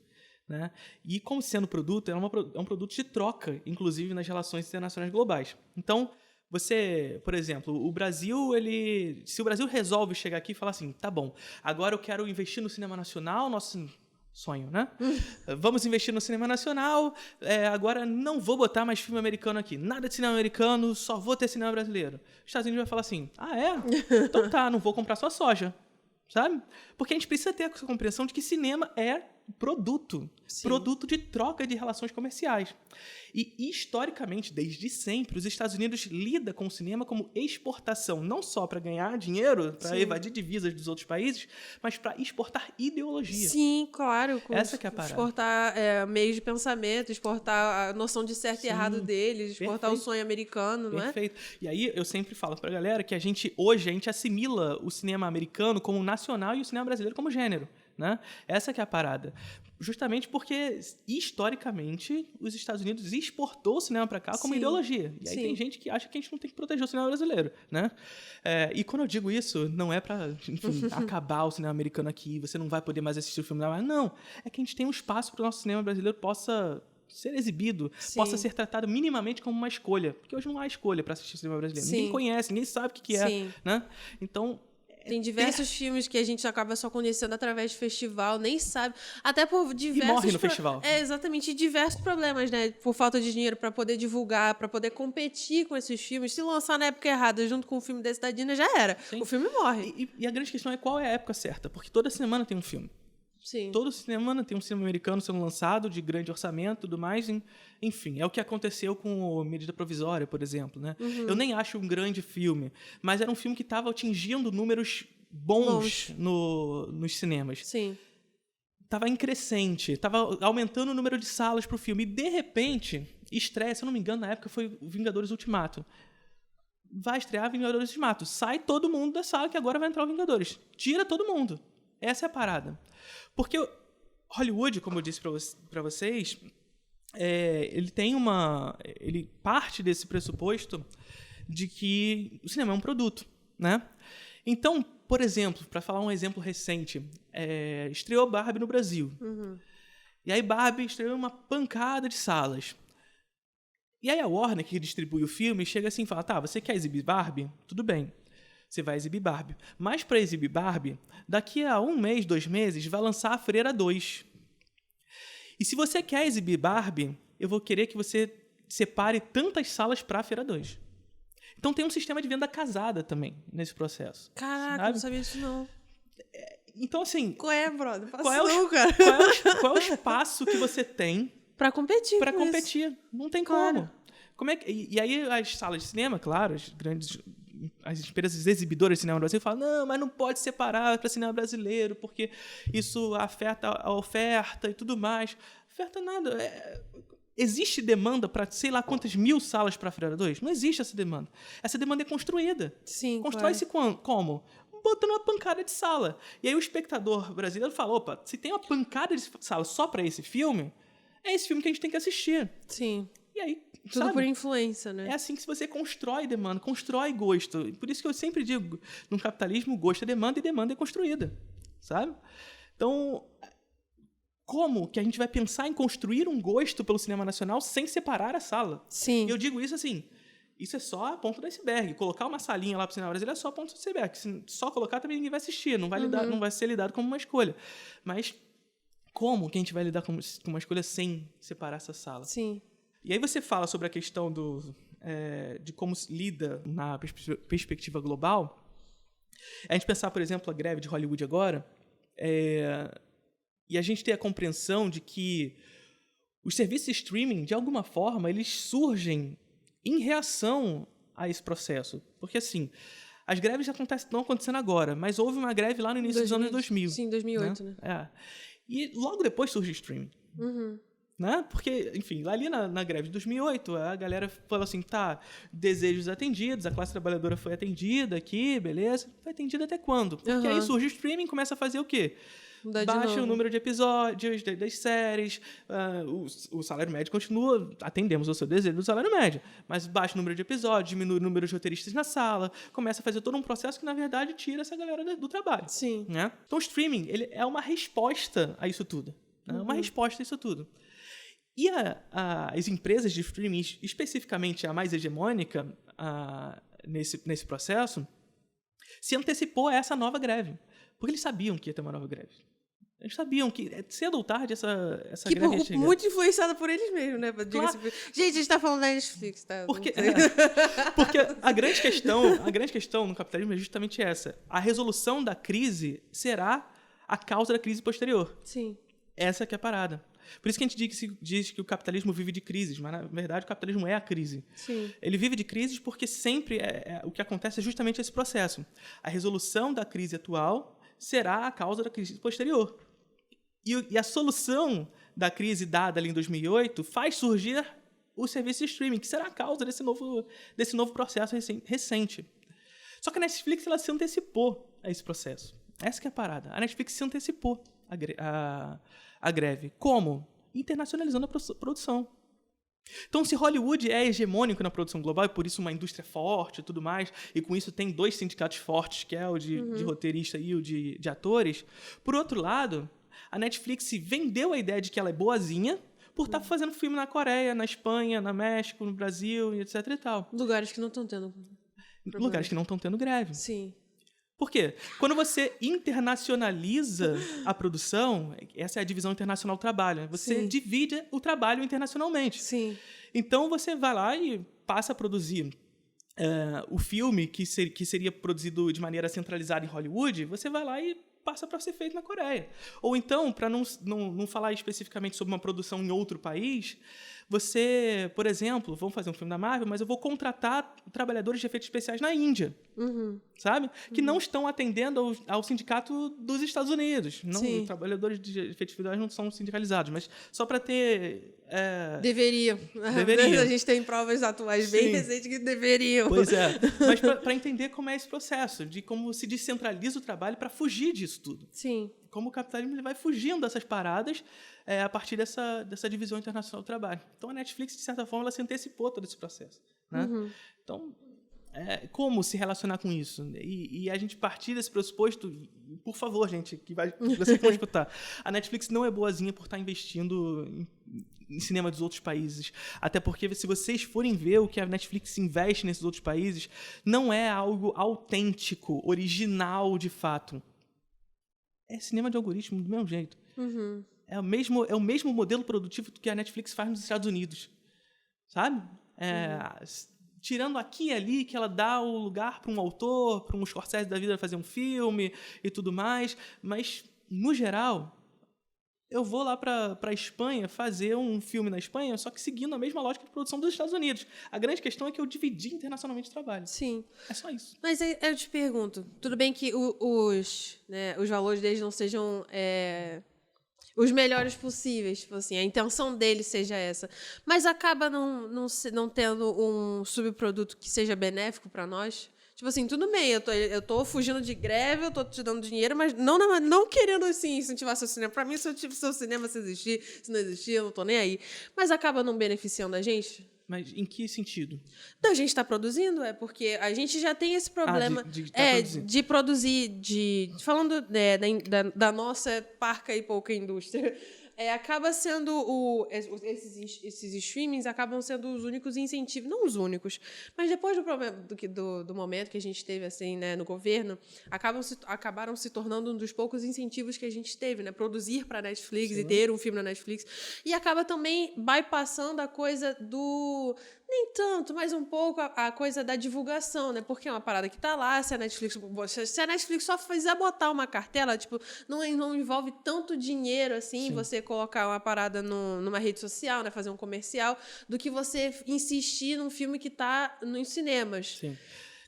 Né? E, como sendo produto, é um produto de troca, inclusive nas relações internacionais globais. Então, você, por exemplo, o Brasil, se o Brasil resolve chegar aqui e falar assim, tá bom, agora eu quero investir no cinema nacional, nosso sonho, né? Vamos investir no cinema nacional, agora não vou botar mais filme americano aqui, nada de cinema americano, só vou ter cinema brasileiro. Os Estados Unidos vai falar assim, então tá, não vou comprar sua soja, sabe? Porque a gente precisa ter essa compreensão de que cinema é produto. Sim. Produto de troca de relações comerciais. E, historicamente, desde sempre, os Estados Unidos lidam com o cinema como exportação, não só para ganhar dinheiro, para evadir divisas dos outros países, mas para exportar ideologia. Sim, claro. Essa que é a parada. Exportar meios de pensamento, exportar a noção de certo e errado deles, exportar o sonho americano, não é? Perfeito. E aí, eu sempre falo para a galera que hoje a gente assimila o cinema americano como nacional e o cinema brasileiro como gênero. Né? Essa que é a parada. Justamente porque, historicamente, os Estados Unidos exportou o cinema para cá como ideologia. E aí tem gente que acha que a gente não tem que proteger o cinema brasileiro. Né? E quando eu digo isso, não é para acabar o cinema americano aqui, você não vai poder mais assistir o filme da Marvel. Não, é que a gente tem um espaço para o nosso cinema brasileiro possa ser exibido, possa ser tratado minimamente como uma escolha. Porque hoje não há escolha para assistir o cinema brasileiro. Ninguém conhece, ninguém sabe o que é. Né? Então, Tem diversos filmes que a gente acaba só conhecendo através de festival, nem sabe. Até por diversos... E morre no festival. Exatamente. Diversos problemas, né? Por falta de dinheiro para poder divulgar, para poder competir com esses filmes. Se lançar na época errada, junto com o filme desse da Disney, já era. Sim. O filme morre. E a grande questão é qual é a época certa. Porque toda semana tem um filme. Sim. Toda semana tem um cinema americano sendo lançado, de grande orçamento e tudo mais. Enfim, é o que aconteceu com o Medida Provisória, por exemplo. Né? Eu nem acho um grande filme, mas era um filme que estava atingindo números bons nos cinemas. Sim. Estava em crescente, estava aumentando o número de salas para o filme. E, de repente, estreia, se eu não me engano, na época foi Vingadores Ultimato. Vai estrear Vingadores Ultimato. Sai todo mundo da sala que agora vai entrar o Vingadores. Tira todo mundo. Essa é a parada. Porque Hollywood, como eu disse para vocês, ele parte desse pressuposto de que o cinema é um produto, né? Então, por exemplo, para falar um exemplo recente, estreou Barbie no Brasil. E aí Barbie estreou uma pancada de salas. E aí a Warner, que distribui o filme, chega assim e fala, tá, você quer exibir Barbie? Tudo bem. Você vai exibir Barbie. Mas para exibir Barbie, daqui a 1 mês, 2 meses, vai lançar a Freira 2. E se você quer exibir Barbie, eu vou querer que você separe tantas salas para a Freira 2. Então tem um sistema de venda casada também nesse processo. Caraca, sabe? não sabia disso não. Então, assim... Qual é, brother? Qual é o espaço que você tem para competir? Para competir. Não tem como. E aí as salas de cinema, claro, as empresas exibidoras de cinema no Brasil falam, não, mas não pode separar para cinema brasileiro, porque isso afeta a oferta e tudo mais. Oferta nada. Existe demanda para sei lá quantas 1000 salas para a Freira 2? Não existe essa demanda. Essa demanda é construída. Sim, Constrói-se como? Botando uma pancada de sala. E aí o espectador brasileiro fala, opa, se tem uma pancada de sala só para esse filme, é esse filme que a gente tem que assistir. Sim. E aí, tudo por influência, né? É assim que você constrói demanda, constrói gosto. Por isso que eu sempre digo, no capitalismo, gosto é demanda e demanda é construída, sabe? Então, como que a gente vai pensar em construir um gosto pelo cinema nacional sem separar a sala? Sim. E eu digo isso assim, isso é só a ponta do iceberg. Colocar uma salinha lá para o cinema brasileiro é só a ponta do iceberg. Se só colocar, também ninguém vai assistir, não vai ser lidado como uma escolha. Mas como que a gente vai lidar com uma escolha sem separar essa sala? Sim. E aí você fala sobre a questão de como se lida na perspectiva global. A gente pensar, por exemplo, a greve de Hollywood agora, e a gente ter a compreensão de que os serviços de streaming, de alguma forma, eles surgem em reação a esse processo. Porque, assim, as greves já estão acontecendo agora, mas houve uma greve lá no início dos anos 2000. Sim, 2008, né? E logo depois surge o streaming. Né? Porque, enfim, ali na greve de 2008, a galera falou assim, tá, desejos atendidos, a classe trabalhadora foi atendida aqui, beleza? Foi atendida até quando? Porque aí surge o streaming e começa a fazer o quê? Baixa o número de episódios das séries, o salário médio continua, atendemos ao seu desejo do salário médio, mas baixa o número de episódios, diminui o número de roteiristas na sala, começa a fazer todo um processo que, na verdade, tira essa galera do trabalho. Sim. Né? Então, o streaming ele é uma resposta a isso tudo. Né? Uma resposta a isso tudo. E as empresas de streaming, especificamente a mais hegemônica nesse processo, se antecipou a essa nova greve. Porque eles sabiam que ia ter uma nova greve. Eles sabiam que cedo ou tarde essa greve ia chegar. Muito influenciada por eles mesmos, né? Claro. Gente, a gente tá falando da Netflix, tá? Porque a grande questão no capitalismo é justamente essa. A resolução da crise será a causa da crise posterior. Sim. Essa que é a parada. Por isso que a gente diz que o capitalismo vive de crises, mas, na verdade, o capitalismo é a crise. Sim. Ele vive de crises porque sempre o que acontece é justamente esse processo. A resolução da crise atual será a causa da crise posterior. E a solução da crise dada ali em 2008 faz surgir o serviço de streaming, que será a causa desse novo processo recente. Só que a Netflix ela se antecipou a esse processo. Essa que é a parada. A Netflix se antecipou a greve. Como? Internacionalizando a produção. Então, se Hollywood é hegemônico na produção global, e por isso uma indústria forte e tudo mais, e com isso tem 2 sindicatos fortes, que é o de roteirista e o de atores, por outro lado, a Netflix vendeu a ideia de que ela é boazinha por estar fazendo filme na Coreia, na Espanha, no México, no Brasil, e etc e tal. Lugares que não estão tendo problema. Lugares que não estão tendo greve. Sim. Por quê? Quando você internacionaliza a produção, essa é a divisão internacional do trabalho, né? Você divide o trabalho internacionalmente. Sim. Então, você vai lá e passa a produzir o filme que seria produzido de maneira centralizada em Hollywood, você vai lá e passa para ser feito na Coreia. Ou então, para não falar especificamente sobre uma produção em outro país, você, por exemplo, vamos fazer um filme da Marvel, mas eu vou contratar trabalhadores de efeitos especiais na Índia, sabe? Que não estão atendendo ao sindicato dos Estados Unidos. Não, os trabalhadores de efeitos especiais não são sindicalizados, mas só para ter... Deveriam. A gente tem provas atuais bem recentes que deveriam. Pois é. Mas para entender como é esse processo, de como se descentraliza o trabalho para fugir disso tudo. Sim. Como o capitalismo ele vai fugindo dessas paradas a partir dessa divisão internacional do trabalho. Então, a Netflix, de certa forma, ela se antecipou todo esse processo. Né? Então, como se relacionar com isso? E a gente partir desse pressuposto, por favor, gente, que você que vai escutar, a Netflix não é boazinha por estar investindo em cinema dos outros países. Até porque, se vocês forem ver o que a Netflix investe nesses outros países, não é algo autêntico, original, de fato. É cinema de algoritmo do mesmo jeito. É o mesmo modelo produtivo que a Netflix faz nos Estados Unidos. Sabe? Tirando aqui e ali, que ela dá o lugar para um autor, para um Scorsese da vida fazer um filme e tudo mais. Mas, no geral, eu vou lá para a Espanha fazer um filme na Espanha, só que seguindo a mesma lógica de produção dos Estados Unidos. A grande questão é que eu dividi internacionalmente o trabalho. Sim. É só isso. Mas eu te pergunto, tudo bem que os valores deles não sejam os melhores possíveis, tipo assim, a intenção deles seja essa, mas acaba não tendo um subproduto que seja benéfico para nós? Tipo assim, tudo bem, eu tô fugindo de greve, eu tô te dando dinheiro, mas não querendo, assim, incentivar seu cinema. Pra mim, se seu cinema se existir, se não existir, eu não tô nem aí. Mas acaba não beneficiando a gente? Mas em que sentido? Da gente tá produzindo, porque a gente já tem esse problema de produzir, falando da nossa parca e pouca indústria. Acaba sendo esses streamings acabam sendo os únicos incentivos, não os únicos, mas depois do problema do momento que a gente teve assim, né, no governo, acabaram se tornando um dos poucos incentivos que a gente teve, né, produzir para a Netflix e ter um filme na Netflix, e acaba também bypassando a coisa do nem tanto, mas um pouco a coisa da divulgação, né? Porque é uma parada que tá lá, se a Netflix só fizer botar uma cartela, tipo, não envolve tanto dinheiro assim, você colocar uma parada numa rede social, né? Fazer um comercial, do que você insistir num filme que tá nos cinemas. Sim.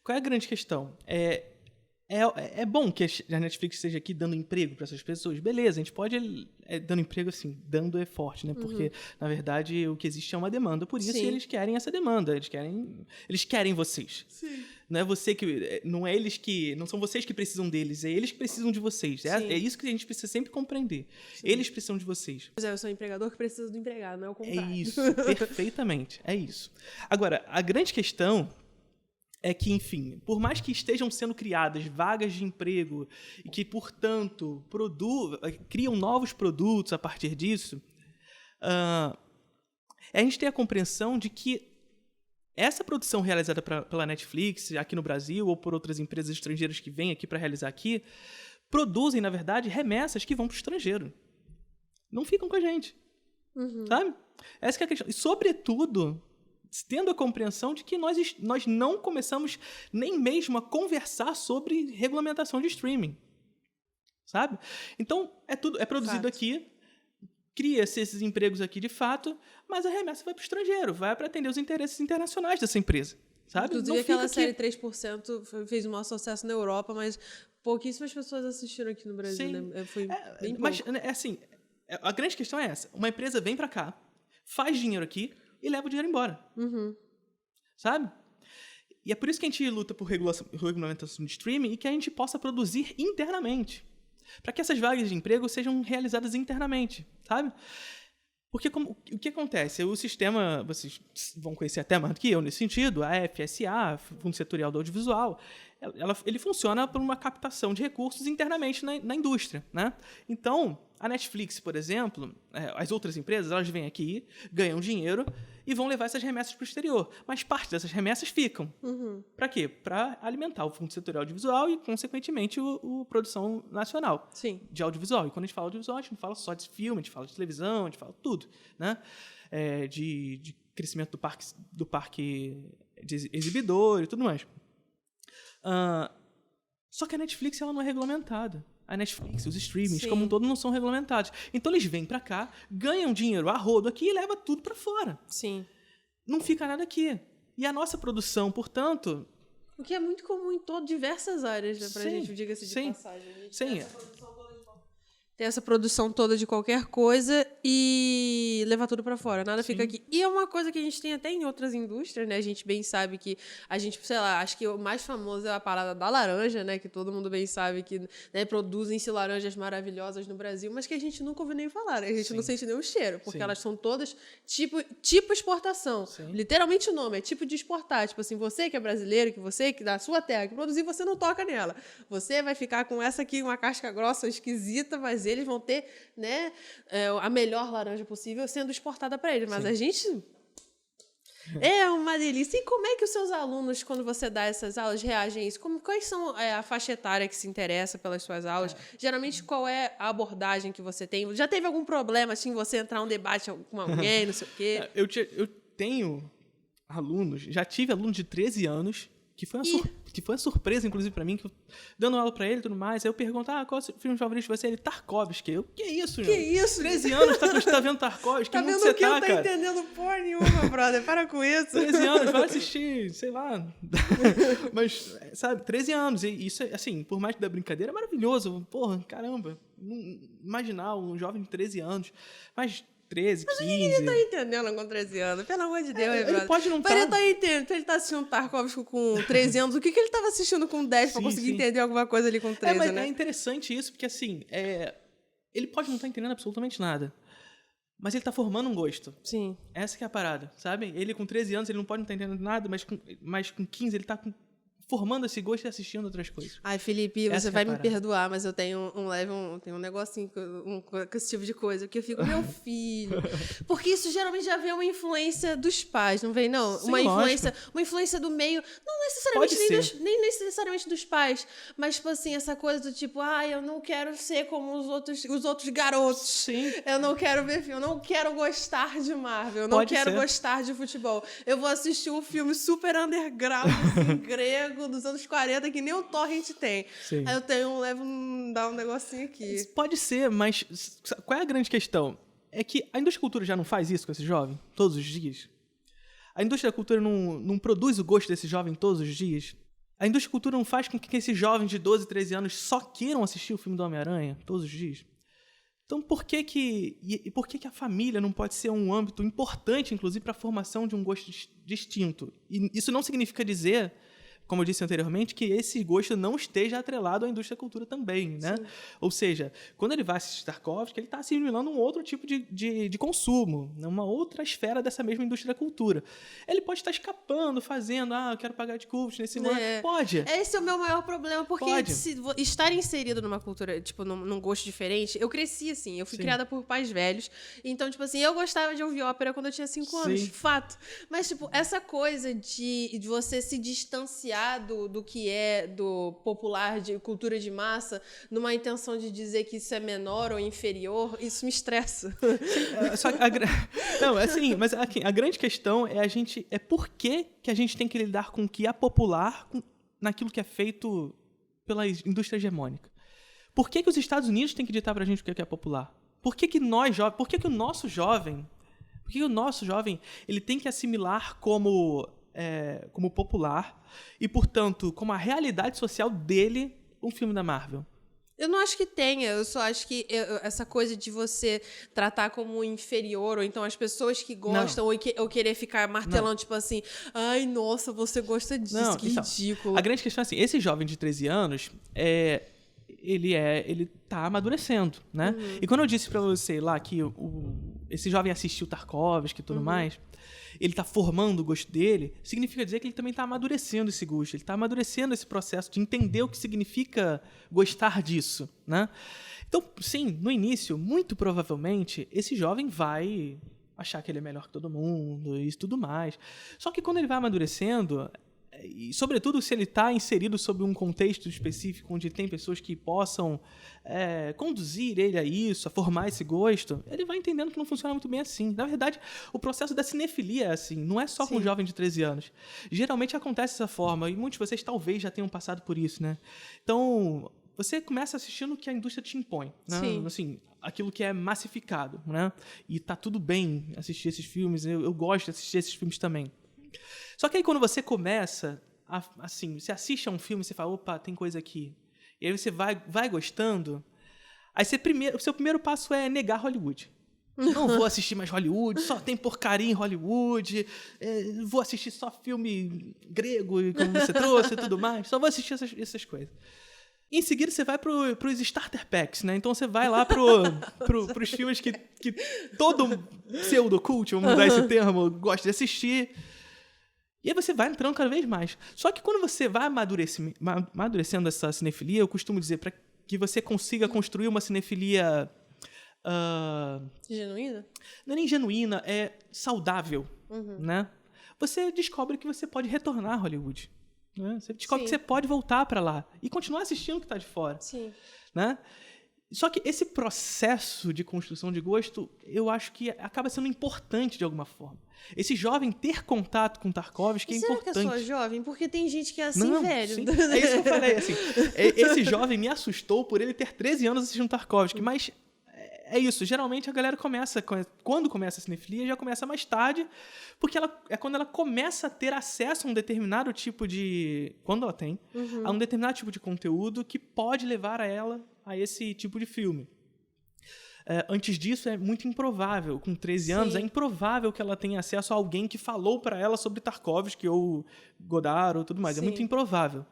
Qual é a grande questão? É bom que a Netflix esteja aqui dando emprego para essas pessoas. Beleza, a gente pode... dando emprego, assim, dando é forte, né? Porque, na verdade, o que existe é uma demanda. Por isso, eles querem essa demanda. Eles querem vocês. Sim. Não é você que... Não são vocês que precisam deles. É eles que precisam de vocês. É isso que a gente precisa sempre compreender. Sim. Eles precisam de vocês. Pois eu sou um empregador que precisa do empregado, não é o contrário. É isso. Perfeitamente. É isso. Agora, a grande questão... é que, enfim, por mais que estejam sendo criadas vagas de emprego e que, portanto, criam novos produtos a partir disso, a gente tem a compreensão de que essa produção realizada pela Netflix, aqui no Brasil, ou por outras empresas estrangeiras que vêm aqui para realizar aqui, produzem, na verdade, remessas que vão para o estrangeiro. Não ficam com a gente. Sabe? Essa que é a questão. E, sobretudo... tendo a compreensão de que nós não começamos nem mesmo a conversar sobre regulamentação de streaming, sabe? Então, é produzido aqui, cria-se esses empregos aqui de fato, mas a remessa vai para o estrangeiro, vai para atender os interesses internacionais dessa empresa, sabe? Inclusive, aquela série 3% fez um maior sucesso na Europa, mas pouquíssimas pessoas assistiram aqui no Brasil, né? Foi bem pouco. Mas, assim, a grande questão é essa. Uma empresa vem para cá, faz dinheiro aqui, e leva o dinheiro embora. Sabe? E é por isso que a gente luta por regulamentação de streaming e que a gente possa produzir internamente. Para que essas vagas de emprego sejam realizadas internamente. Sabe? Porque o que acontece? O sistema, vocês vão conhecer até mais do que eu nesse sentido, a FSA, Fundo Setorial do Audiovisual, ele funciona por uma captação de recursos internamente na indústria, né? Então, a Netflix, por exemplo, as outras empresas, elas vêm aqui, ganham dinheiro e vão levar essas remessas para o exterior. Mas parte dessas remessas ficam. Para quê? Para alimentar o Fundo Setorial Audiovisual e, consequentemente, a produção nacional de audiovisual. E quando a gente fala audiovisual, a gente não fala só de filme, a gente fala de televisão, a gente fala tudo, né? De crescimento do parque de exibidor e tudo mais. Só que a Netflix ela não é regulamentada. A Netflix, os streamings, como um todo, não são regulamentados. Então, eles vêm para cá, ganham dinheiro a rodo aqui e levam tudo para fora. Sim. Não fica nada aqui. E a nossa produção, portanto... O que é muito comum em diversas áreas, né, pra gente, diga-se de passagem. Sim. Ter essa produção toda de qualquer coisa e levar tudo pra fora. Nada fica aqui. E é uma coisa que a gente tem até em outras indústrias, né? A gente bem sabe que a gente, sei lá, acho que o mais famoso é a parada da laranja, né? Que todo mundo bem sabe que, né, produzem-se laranjas maravilhosas no Brasil, mas que a gente nunca ouviu nem falar, né? A gente não sente nem o cheiro, porque elas são todas tipo exportação. Literalmente o nome é tipo de exportar. Tipo assim, você que é brasileiro, que você que da sua terra que produzir, você não toca nela. Você vai ficar com essa aqui, uma casca grossa, esquisita, mas eles vão ter, né, a melhor laranja possível sendo exportada para eles. Mas a gente... É uma delícia. E como é que os seus alunos, quando você dá essas aulas, reagem a isso? Quais são a faixa etária que se interessa pelas suas aulas? Geralmente, qual é a abordagem que você tem? Já teve algum problema, assim, você entrar num debate com alguém, não sei o quê? Eu tenho alunos, já tive aluno de 13 anos, que foi uma surpresa, inclusive, pra mim, que eu, dando aula pra ele e tudo mais, aí eu pergunto, qual é o filme favorito de você? Ele, Tarkovsky. Eu, que isso, Que isso? 13 anos, tá vendo Tarkovsky? Tá vendo o que? Não tá entendendo porra nenhuma, brother. Para com isso. 13 anos, vai assistir, sei lá. Mas, sabe, 13 anos. E isso, assim, por mais que da brincadeira, é maravilhoso. Porra, caramba. Imaginar um jovem de 13 anos. Mas 13, 15... Mas ele tá entendendo com 13 anos. Pelo amor de Deus, ele pode não estar... Ele tá entendendo. Ele tá assistindo Tarkovsky com 13 anos. O que ele tava assistindo com 10 pra conseguir entender alguma coisa ali com 13, mas né? É interessante isso, porque, assim, ele pode não estar entendendo absolutamente nada. Mas ele tá formando um gosto. Sim. Essa que é a parada, sabe? Ele com 13 anos, ele não pode não estar entendendo nada, mas com 15 ele tá formando esse gosto e assistindo outras coisas. Ai, Felipe, você vai me perdoar, mas eu tenho um negocinho com esse tipo de coisa, que eu fico, meu filho. Porque isso geralmente já vem uma influência dos pais, não vem, não? Sim, uma influência do meio, não necessariamente nem necessariamente dos pais, mas, tipo assim, essa coisa do tipo, eu não quero ser como os outros garotos. Sim. Eu não quero ver filme, eu não quero gostar de Marvel, eu não quero gostar de futebol. Eu vou assistir um filme super underground, assim, grego, dos anos 40, que nem o Torrent tem. Sim. Aí eu dá um negocinho aqui. Pode ser, mas qual é a grande questão? É que a indústria da cultura já não faz isso com esse jovem todos os dias? A indústria da cultura não produz o gosto desse jovem todos os dias? A indústria da cultura não faz com que esses jovens de 12, 13 anos só queiram assistir o filme do Homem-Aranha todos os dias? Então, por que a família não pode ser um âmbito importante, inclusive, para a formação de um gosto distinto? E isso não significa dizer, como eu disse anteriormente, que esse gosto não esteja atrelado à indústria da cultura também, né? Sim. Ou seja, quando ele vai assistir Tarkovsky, ele está assimilando um outro tipo de consumo, uma outra esfera dessa mesma indústria da cultura. Ele pode estar escapando, fazendo, eu quero pagar de cult nesse ano. Pode. Esse é o meu maior problema, porque estar inserido numa cultura, tipo, num gosto diferente, eu cresci assim, eu fui criada por pais velhos, então, tipo assim, eu gostava de ouvir ópera quando eu tinha 5 anos, fato. Mas, tipo, essa coisa de você se distanciar do que é do popular, de cultura de massa, numa intenção de dizer que isso é menor ou inferior, isso me estressa. Mas a grande questão é por que a gente tem que lidar com o que é popular naquilo que é feito pela indústria hegemônica. Por que os Estados Unidos têm que ditar pra gente o que é popular? Por que o nosso jovem ele tem que assimilar como popular e, portanto, como a realidade social dele, um filme da Marvel? Eu não acho que tenha, eu só acho que essa coisa de você tratar como inferior, ou então as pessoas que gostam, ou querer ficar martelando, tipo assim, ai, nossa, você gosta disso, que ridículo. A grande questão é assim, esse jovem de 13 anos, ele tá amadurecendo, né? E quando eu disse pra você lá que esse jovem assistiu Tarkovsky e tudo mais, ele tá formando o gosto dele, significa dizer que ele também tá amadurecendo esse gosto, ele tá amadurecendo esse processo de entender o que significa gostar disso, né? Então, sim, no início, muito provavelmente, esse jovem vai achar que ele é melhor que todo mundo e tudo mais. Só que quando ele vai amadurecendo, e sobretudo se ele está inserido sob um contexto específico onde tem pessoas que possam conduzir ele a isso, a formar esse gosto, ele vai entendendo que não funciona muito bem assim. Na verdade, o processo da cinefilia é assim, não é só com um jovem de 13 anos. Geralmente acontece dessa forma, e muitos de vocês talvez já tenham passado por isso, né? Então, você começa assistindo o que a indústria te impõe, né? Sim. Assim, aquilo que é massificado, né? E tá tudo bem assistir esses filmes, eu gosto de assistir esses filmes também. Só que aí quando você começa, assim, você assiste a um filme e você fala, opa, tem coisa aqui. E aí você vai gostando, aí o seu primeiro passo é negar Hollywood. Não vou assistir mais Hollywood, só tem porcaria em Hollywood, vou assistir só filme grego, como você trouxe e tudo mais, só vou assistir essas coisas. Em seguida, você vai pros starter packs, né? Então, você vai lá pros filmes que todo pseudo-cult, vamos mudar esse termo, gosta de assistir. E aí você vai entrando cada vez mais. Só que quando você vai amadurecendo essa cinefilia, eu costumo dizer, para que você consiga construir uma cinefilia... genuína? Não é nem genuína, é saudável, né? Você descobre que você pode retornar a Hollywood. Né? Você descobre que você pode voltar para lá e continuar assistindo o que está de fora. Sim. Né? Só que esse processo de construção de gosto, eu acho que acaba sendo importante de alguma forma. Esse jovem ter contato com Tarkovsky é importante. Será que é só jovem? Porque tem gente que é assim, não, velho. Sim. É isso que eu falei. Assim, esse jovem me assustou por ele ter 13 anos assistindo Tarkovsky, mas é isso. Geralmente a galera quando começa a cinefilia, já começa mais tarde, porque é quando ela começa a ter acesso a um determinado tipo de... Quando ela tem, a um determinado tipo de conteúdo que pode levar ela a esse tipo de filme. Antes disso, é muito improvável. Com 13 anos, é improvável que ela tenha acesso a alguém que falou para ela sobre Tarkovsky ou Godard ou tudo mais. É muito improvável.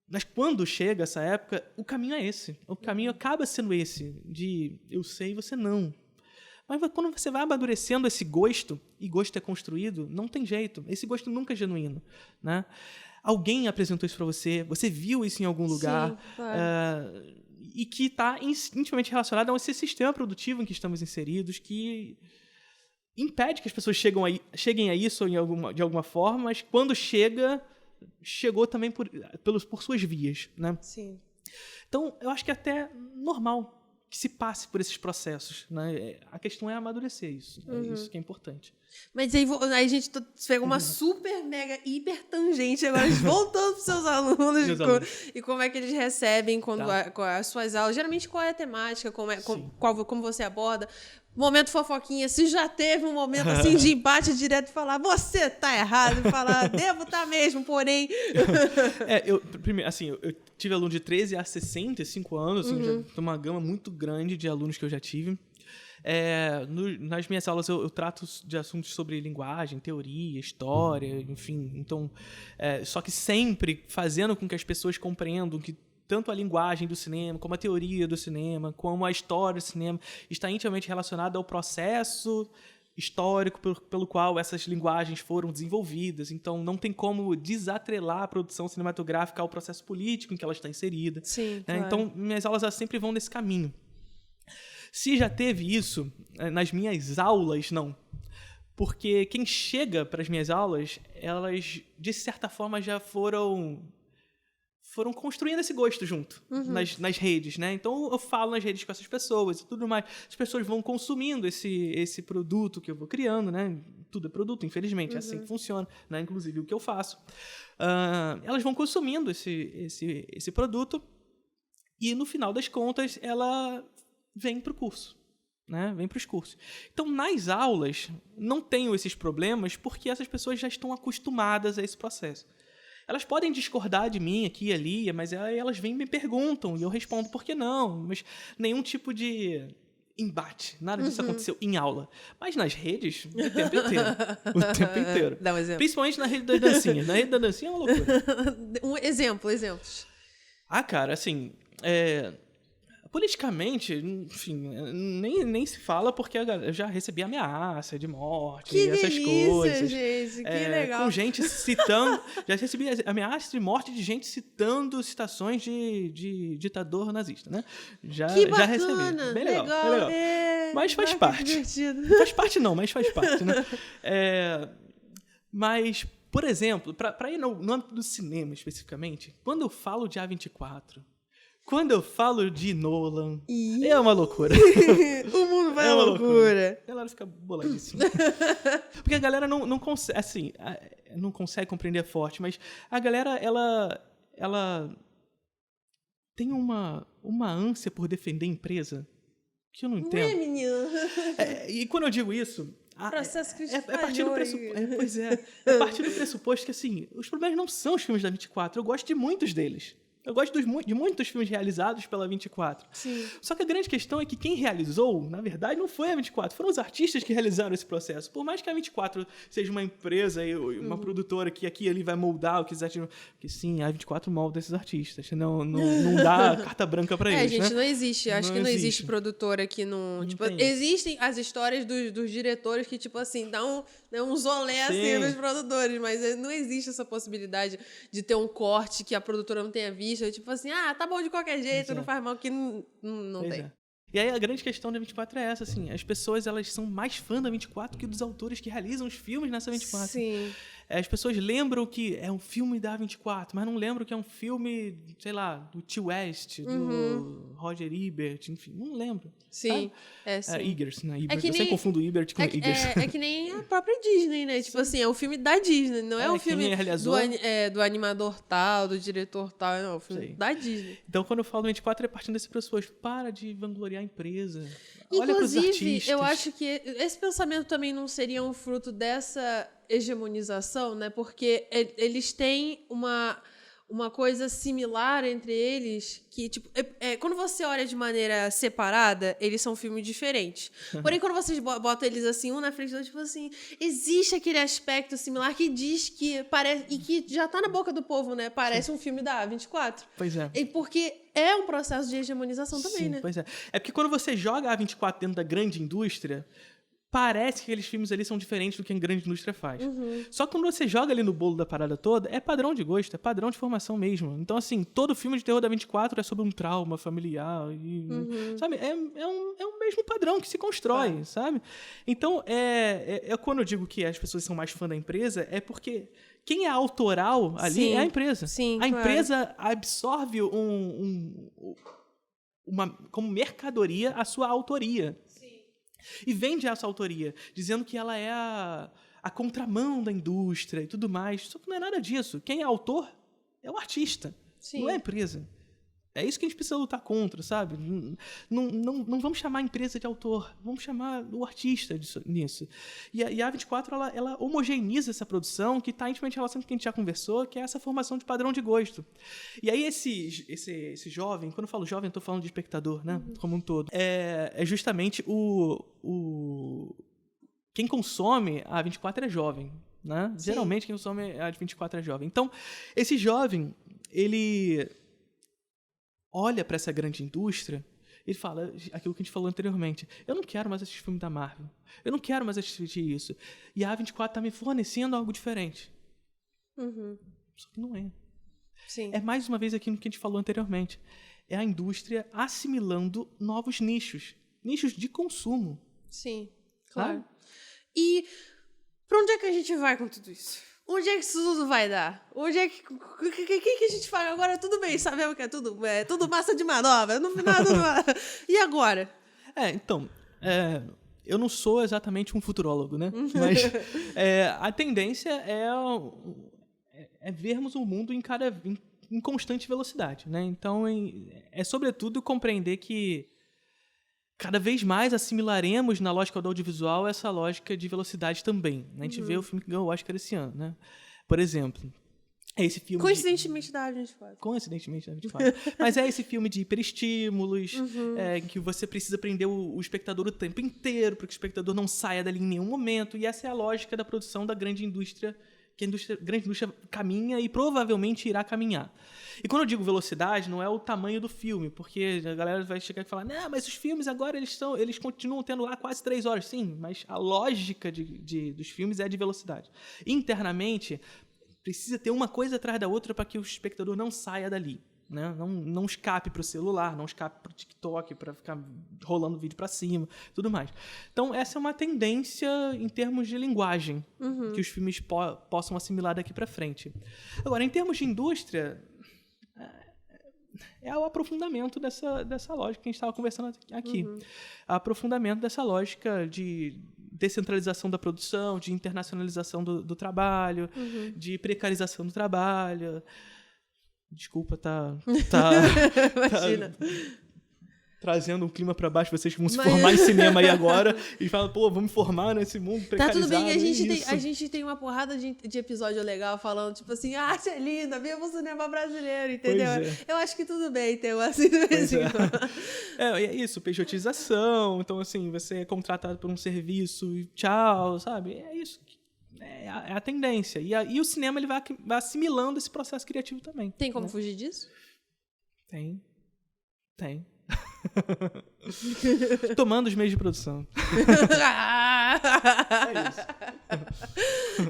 Mas quando chega essa época, o caminho é esse. O caminho acaba sendo esse, de eu sei e você não. Mas quando você vai amadurecendo esse gosto, e gosto é construído, não tem jeito. Esse gosto nunca é genuíno, né? Alguém apresentou isso para você, você viu isso em algum lugar, sim, claro. E que está intimamente relacionado a esse sistema produtivo em que estamos inseridos, que impede que as pessoas cheguem a isso de alguma forma, mas quando chegou também por suas vias, né? Sim. Então, eu acho que é até normal que se passe por esses processos, né? A questão é amadurecer isso. É isso que é importante. Mas aí a gente pegou uma super, mega, hiper tangente agora, voltando para os seus alunos e como é que eles recebem as suas aulas. Geralmente, qual é a temática, como você aborda. Momento fofoquinha, se já teve um momento assim de empate direto e falar, você tá errado, e falar, devo tá mesmo, porém... Primeiro, assim, eu tive aluno de 13 a 65 anos, assim, já tem uma gama muito grande de alunos que eu já tive. Nas minhas aulas eu trato de assuntos sobre linguagem, teoria, história, enfim. Então, só que sempre fazendo com que as pessoas compreendam que tanto a linguagem do cinema, como a teoria do cinema, como a história do cinema, está intimamente relacionada ao processo histórico pelo qual essas linguagens foram desenvolvidas. Então, não tem como desatrelar a produção cinematográfica ao processo político em que ela está inserida. Sim, né? claro. Então, minhas aulas sempre vão nesse caminho. Se já teve isso, nas minhas aulas, não. Porque quem chega para as minhas aulas, elas, de certa forma, já foram construindo esse gosto junto, nas redes, né? Então, eu falo nas redes com essas pessoas e tudo mais. As pessoas vão consumindo esse produto que eu vou criando, né? Tudo é produto, infelizmente, é assim que funciona, né? Inclusive o que eu faço. Elas vão consumindo esse produto e, no final das contas, ela vem para o curso, né? Vem para os cursos. Então, nas aulas, não tenho esses problemas porque essas pessoas já estão acostumadas a esse processo. Elas podem discordar de mim aqui e ali, mas elas vêm e me perguntam, e eu respondo por que não, mas nenhum tipo de embate, nada disso aconteceu em aula. Mas nas redes, o tempo inteiro. O tempo inteiro. Dá um exemplo. Principalmente na rede das dancinhas. Na rede da dancinha é uma loucura. Exemplos. Cara, assim, Politicamente, enfim, nem se fala porque eu já recebi ameaça de morte, Que essas delícia, coisas. gente, que legal. Com gente citando... Já recebi ameaças de morte de gente citando citações de ditador nazista, né? Que Já recebi. bacana, Bem legal, legal. bem legal. Mas faz parte. Divertido. Faz parte não, mas faz parte, né? Mas, por exemplo, para ir no âmbito do cinema especificamente, quando eu falo de A24... Quando eu falo de Nolan, é uma loucura. O mundo vai à loucura. A galera fica boladíssima. Porque a galera não consegue, assim, não consegue compreender forte, mas a galera, ela tem uma ânsia por defender a empresa que eu não entendo. Não é, menino? E quando eu digo isso... Processo crítico É partir do pressuposto. Pois é. É partir do pressuposto que, assim, os problemas não são os filmes da 24. Eu gosto de muitos deles. Eu gosto de muitos filmes realizados pela 24. Sim. Só que a grande questão é que quem realizou, na verdade, não foi a 24. Foram os artistas que realizaram esse processo. Por mais que a 24 seja uma empresa e uma produtora que aqui e ali vai moldar o que esses artistas... Porque sim, a 24 molda esses artistas. Não dá carta branca pra eles, gente, né? não existe. Acho que não existe produtora que não tipo, existem as histórias dos diretores que, tipo assim, dão um zolé assim nos produtores, mas não existe essa possibilidade de ter um corte que a produtora não tenha visto. Tipo assim, tá bom de qualquer jeito, não faz mal, que não tem. É. E aí a grande questão da 24 é essa, assim, as pessoas, elas são mais fãs da 24 que dos autores que realizam os filmes nessa 24. Sim. As pessoas lembram que é um filme da 24, mas não lembram que é um filme, sei lá, do T. West, do Roger Ebert, enfim, não lembro. Sim, sim. Eggers, né? Ebert. Que eu sempre confundo Ebert com Eggers. É que nem a própria Disney, né? Tipo assim, é um filme da Disney, não é um filme do animador tal, do diretor tal, não, é um filme da Disney. Então, quando eu falo do 24, é partindo desse pressuposto. Para de vangloriar a empresa. Olha pros artistas. Inclusive, eu acho que esse pensamento também não seria um fruto dessa hegemonização, né? Porque eles têm uma coisa similar entre eles que, tipo, quando você olha de maneira separada, eles são filmes diferentes. Porém, quando você bota eles assim, um na frente do outro, tipo assim, existe aquele aspecto similar que diz que parece, e que já tá na boca do povo, né? Parece um filme da A24. Pois é. E porque é um processo de hegemonização também, né? Pois é. É porque quando você joga a A24 dentro da grande indústria, parece que aqueles filmes ali são diferentes do que a grande indústria faz. Só que quando você joga ali no bolo da parada toda, é padrão de gosto, é padrão de formação mesmo. Então, assim, todo filme de terror da 24 é sobre um trauma familiar. Sabe? É um mesmo padrão que se constrói, sabe? Então, quando eu digo que as pessoas são mais fã da empresa, é porque quem é autoral ali é a empresa. Sim, a empresa absorve como mercadoria a sua autoria. E vende essa autoria, dizendo que ela é a contramão da indústria e tudo mais. Só que não é nada disso. Quem é autor é o artista, não é a empresa. É isso que a gente precisa lutar contra, sabe? Não vamos chamar a empresa de autor, vamos chamar o artista nisso. E a 24, ela homogeneiza essa produção que está intimamente relacionada com o que a gente já conversou, que é essa formação de padrão de gosto. E aí esse jovem, quando eu falo jovem, eu estou falando de espectador, né? Como um todo. É justamente quem consome a 24 é jovem, né? Geralmente quem consome a 24 é jovem. Então, esse jovem, ele olha para essa grande indústria, ele fala aquilo que a gente falou anteriormente. Eu não quero mais assistir filme da Marvel. Eu não quero mais assistir isso. E a A24 está me fornecendo algo diferente. Só que não é. Sim. É mais uma vez aquilo que a gente falou anteriormente. É a indústria assimilando novos nichos. Nichos de consumo. Sim, claro. E para onde é que a gente vai com tudo isso? Onde é que isso tudo vai dar? Onde é que a gente fala? Agora tudo bem, sabemos que é tudo massa de manobra. No final, tudo E agora? Então, eu não sou exatamente um futurólogo, né? Mas a tendência é vermos o mundo em constante velocidade, né? Então, sobretudo compreender que cada vez mais assimilaremos na lógica do audiovisual essa lógica de velocidade também. A gente vê o filme que ganhou o Oscar esse ano, né? Por exemplo, esse filme... Coincidentemente da 24. Coincidentemente da 24. Mas é esse filme de hiperestímulos, em que você precisa prender o espectador o tempo inteiro para que o espectador não saia dali em nenhum momento. E essa é a lógica da produção da grande indústria que a grande indústria caminha e provavelmente irá caminhar. E quando eu digo velocidade, não é o tamanho do filme, porque a galera vai chegar e falar, não, mas os filmes agora eles continuam tendo lá quase 3 horas. Sim, mas a lógica dos filmes é de velocidade. Internamente, precisa ter uma coisa atrás da outra para que o espectador não saia dali. Né? Não escape para o celular, não escape para o TikTok, para ficar rolando vídeo para cima, tudo mais. Então, essa é uma tendência em termos de linguagem que os filmes possam assimilar daqui para frente. Agora, em termos de indústria, é o aprofundamento dessa lógica que a gente estava conversando aqui. Aprofundamento dessa lógica de descentralização da produção, de internacionalização do trabalho, de precarização do trabalho. Desculpa, Imagina. Trazendo um clima pra baixo, vocês vão se formar em cinema aí agora e falam, pô, vamos formar nesse mundo precarizado. Tá tudo bem, a gente tem uma porrada de episódio legal falando, tipo assim, arte é linda, viva o cinema brasileiro, entendeu? Eu acho que tudo bem ter assim do mesmo. É isso, pejotização, então assim, você é contratado por um serviço e tchau, sabe? É isso. É a tendência. E o cinema ele vai assimilando esse processo criativo também. Tem como fugir disso? Tem. Tomando os meios de produção. É isso.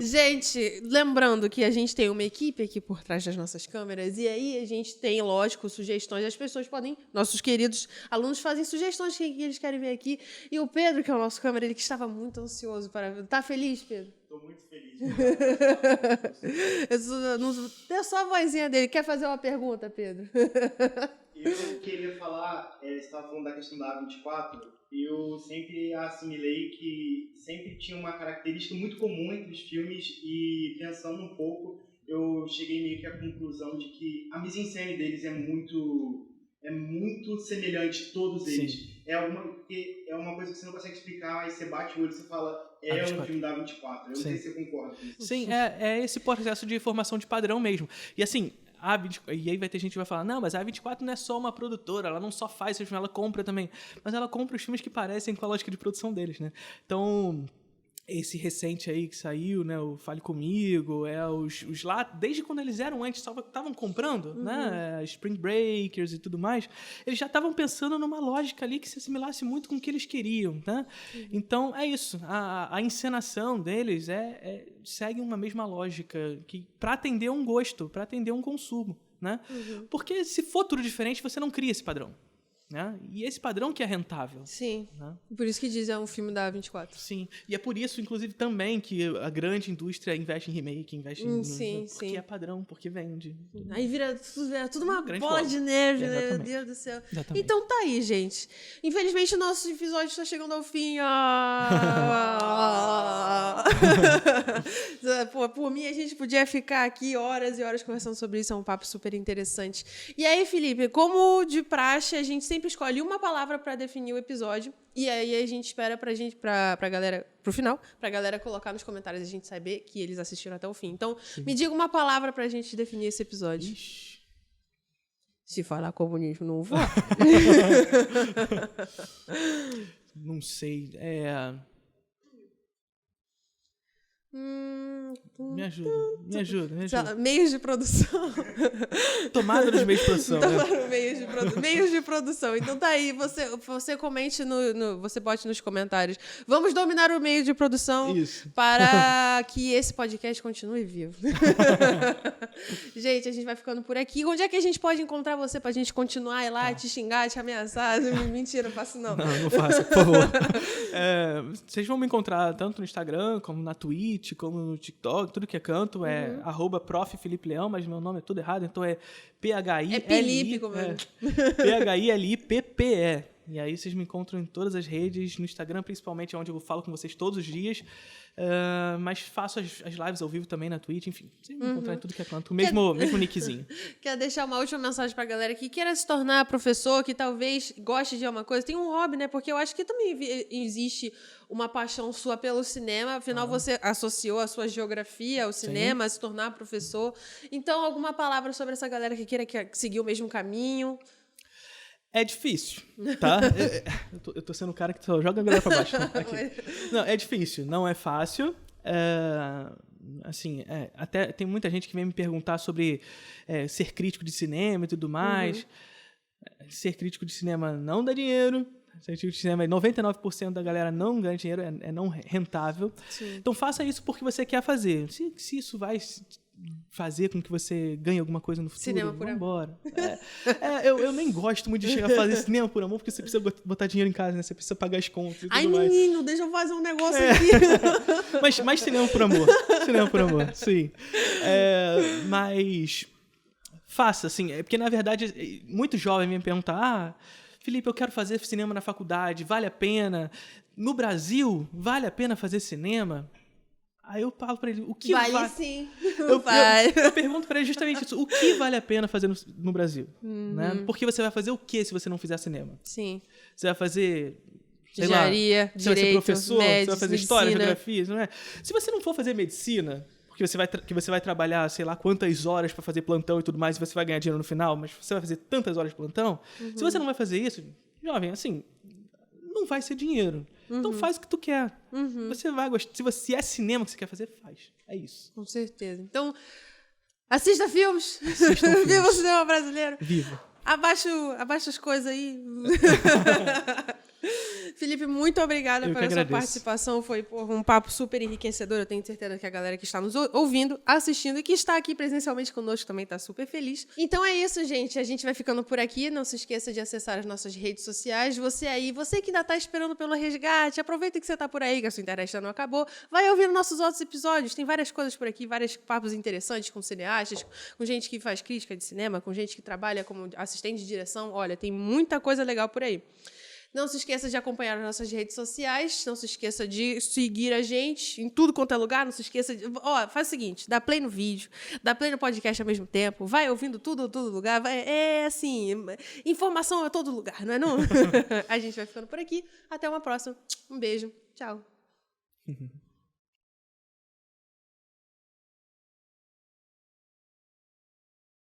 Gente, lembrando que a gente tem uma equipe aqui por trás das nossas câmeras e aí a gente tem, lógico, sugestões. As pessoas podem, nossos queridos alunos fazem sugestões de quem eles querem ver aqui. E o Pedro, que é o nosso câmera, ele que estava muito ansioso para ver. Tá feliz, Pedro? Estou muito feliz. Dê só a vozinha dele. Quer fazer uma pergunta, Pedro? Eu queria falar, você estava falando da questão da A24, eu sempre assimilei que sempre tinha uma característica muito comum entre os filmes e pensando um pouco, eu cheguei meio que à conclusão de que a mise-en-scène deles é muito semelhante, todos eles. Sim. É uma coisa que você não consegue explicar, aí você bate o olho e você fala, um filme da A24. Eu não sei se você concorda com isso. Sim, é esse processo de formação de padrão mesmo. E assim, e aí vai ter gente que vai falar, não, mas a A24 não é só uma produtora, ela não só faz esses filmes, ela compra também. Mas ela compra os filmes que parecem com a lógica de produção deles, né? Então, esse recente aí que saiu, né, o Fale Comigo, os lá, desde quando eles eram antes, estavam comprando, né, Spring Breakers e tudo mais, eles já estavam pensando numa lógica ali que se assimilasse muito com o que eles queriam, né? Então, é isso, a encenação deles segue uma mesma lógica, para atender um gosto, para atender um consumo, né? Porque se for tudo diferente, você não cria esse padrão. Né? E esse padrão que é rentável. Sim. Né? Por isso que diz é um filme da A24. Sim. E é por isso, inclusive, também que a grande indústria investe em remake, investe sim. Porque é padrão, porque vende. Aí vira tudo uma bola de neve, né? Meu Deus do céu. Exatamente. Então tá aí, gente. Infelizmente o nosso episódio está chegando ao fim. Por mim, a gente podia ficar aqui horas e horas conversando sobre isso. É um papo super interessante. E aí, Felipe, como de praxe, a gente sempre escolhe uma palavra para definir o episódio. E aí a gente espera pra galera, pro final, pra galera colocar nos comentários e a gente saber que eles assistiram até o fim. Então, me diga uma palavra pra gente definir esse episódio. Ixi. Se falar comunismo, não vou. Não sei. Me ajuda. Meios de produção. Tomada dos meios de produção. Meios de produção. Então tá aí, você comente você bote nos comentários. Vamos dominar o meio de produção. Isso. Para que esse podcast continue vivo. Gente, a gente vai ficando por aqui. Onde é que a gente pode encontrar você pra gente continuar ir lá, te xingar, te ameaçar? Mentira, não faço não. Não faça, por favor. Vocês vão me encontrar tanto no Instagram, como na Twitch, como no TikTok, tudo que é canto é @prof. Felipe Leão, mas meu nome é tudo errado, então é PHILI. É Felipe, como PHILIPPE. E aí vocês me encontram em todas as redes, no Instagram principalmente, onde eu falo com vocês todos os dias, mas faço as lives ao vivo também na Twitch, enfim, vocês me encontram em tudo que é canto, o mesmo nickzinho. Quer deixar uma última mensagem pra galera que queira se tornar professor, que talvez goste de uma coisa, tem um hobby, né? Porque eu acho que também existe uma paixão sua pelo cinema, afinal você associou a sua geografia ao cinema, a se tornar professor. Então, alguma palavra sobre essa galera que queira seguir o mesmo caminho? É difícil, tá? Eu tô sendo o cara que só joga a galera pra baixo. Aqui. Não, é difícil, não é fácil, assim, até tem muita gente que vem me perguntar sobre ser crítico de cinema e tudo mais. Ser crítico de cinema não dá dinheiro. Ser crítico de cinema, 99% da galera não ganha dinheiro, é não rentável. Sim. Então faça isso porque você quer fazer. Se isso vai fazer com que você ganhe alguma coisa no futuro, Cinema por vamos embora. Eu nem gosto muito de chegar a fazer cinema por amor, porque você precisa botar dinheiro em casa, né? Você precisa pagar as contas e tudo Ai, mais. menino, deixa eu fazer um negócio aqui. Mas cinema por amor. Cinema por amor, sim. Mas faça, assim. Porque, na verdade, muitos jovens me perguntam, Felipe, eu quero fazer cinema na faculdade, vale a pena? No Brasil, vale a pena fazer cinema? Aí eu falo pra ele, o que vale sim. Eu pergunto pra ele justamente isso. O que vale a pena fazer no Brasil? Né? Porque você vai fazer o que se você não fizer cinema? Sim. Você vai fazer... Engenharia, você vai ser direito, professor, médios, você vai fazer medicina. história, geografia, não é? Se você não for fazer medicina, porque você vai trabalhar, sei lá, quantas horas pra fazer plantão e tudo mais, e você vai ganhar dinheiro no final, mas você vai fazer tantas horas de plantão, se você não vai fazer isso, jovem, assim, não vai ser dinheiro. Então faz o que tu quer. Você vai gostar. Se é cinema que você quer fazer, faz. É isso. Com certeza. Então, assista filmes. Assistam filmes. Viva o cinema brasileiro. Viva. Abaixa as coisas aí. Felipe, muito obrigada pela sua participação. Foi um papo super enriquecedor. Eu tenho certeza que a galera que está nos ouvindo, assistindo e que está aqui presencialmente conosco também está super feliz. Então é isso, gente. A gente vai ficando por aqui. Não se esqueça de acessar as nossas redes sociais. Você que ainda está esperando pelo resgate, aproveita que você está por aí, que a sua internet ainda não acabou. Vai ouvindo nossos outros episódios. Tem várias coisas por aqui, vários papos interessantes com cineastas, com gente que faz crítica de cinema, com gente que trabalha como assistente de direção. Olha, tem muita coisa legal por aí. Não se esqueça de acompanhar as nossas redes sociais. Não se esqueça de seguir a gente em tudo quanto é lugar. Não se esqueça de... faz o seguinte, dá play no vídeo, dá play no podcast ao mesmo tempo, vai ouvindo tudo em todo lugar. Assim, informação a todo lugar, não é não? A gente vai ficando por aqui. Até uma próxima. Um beijo. Tchau.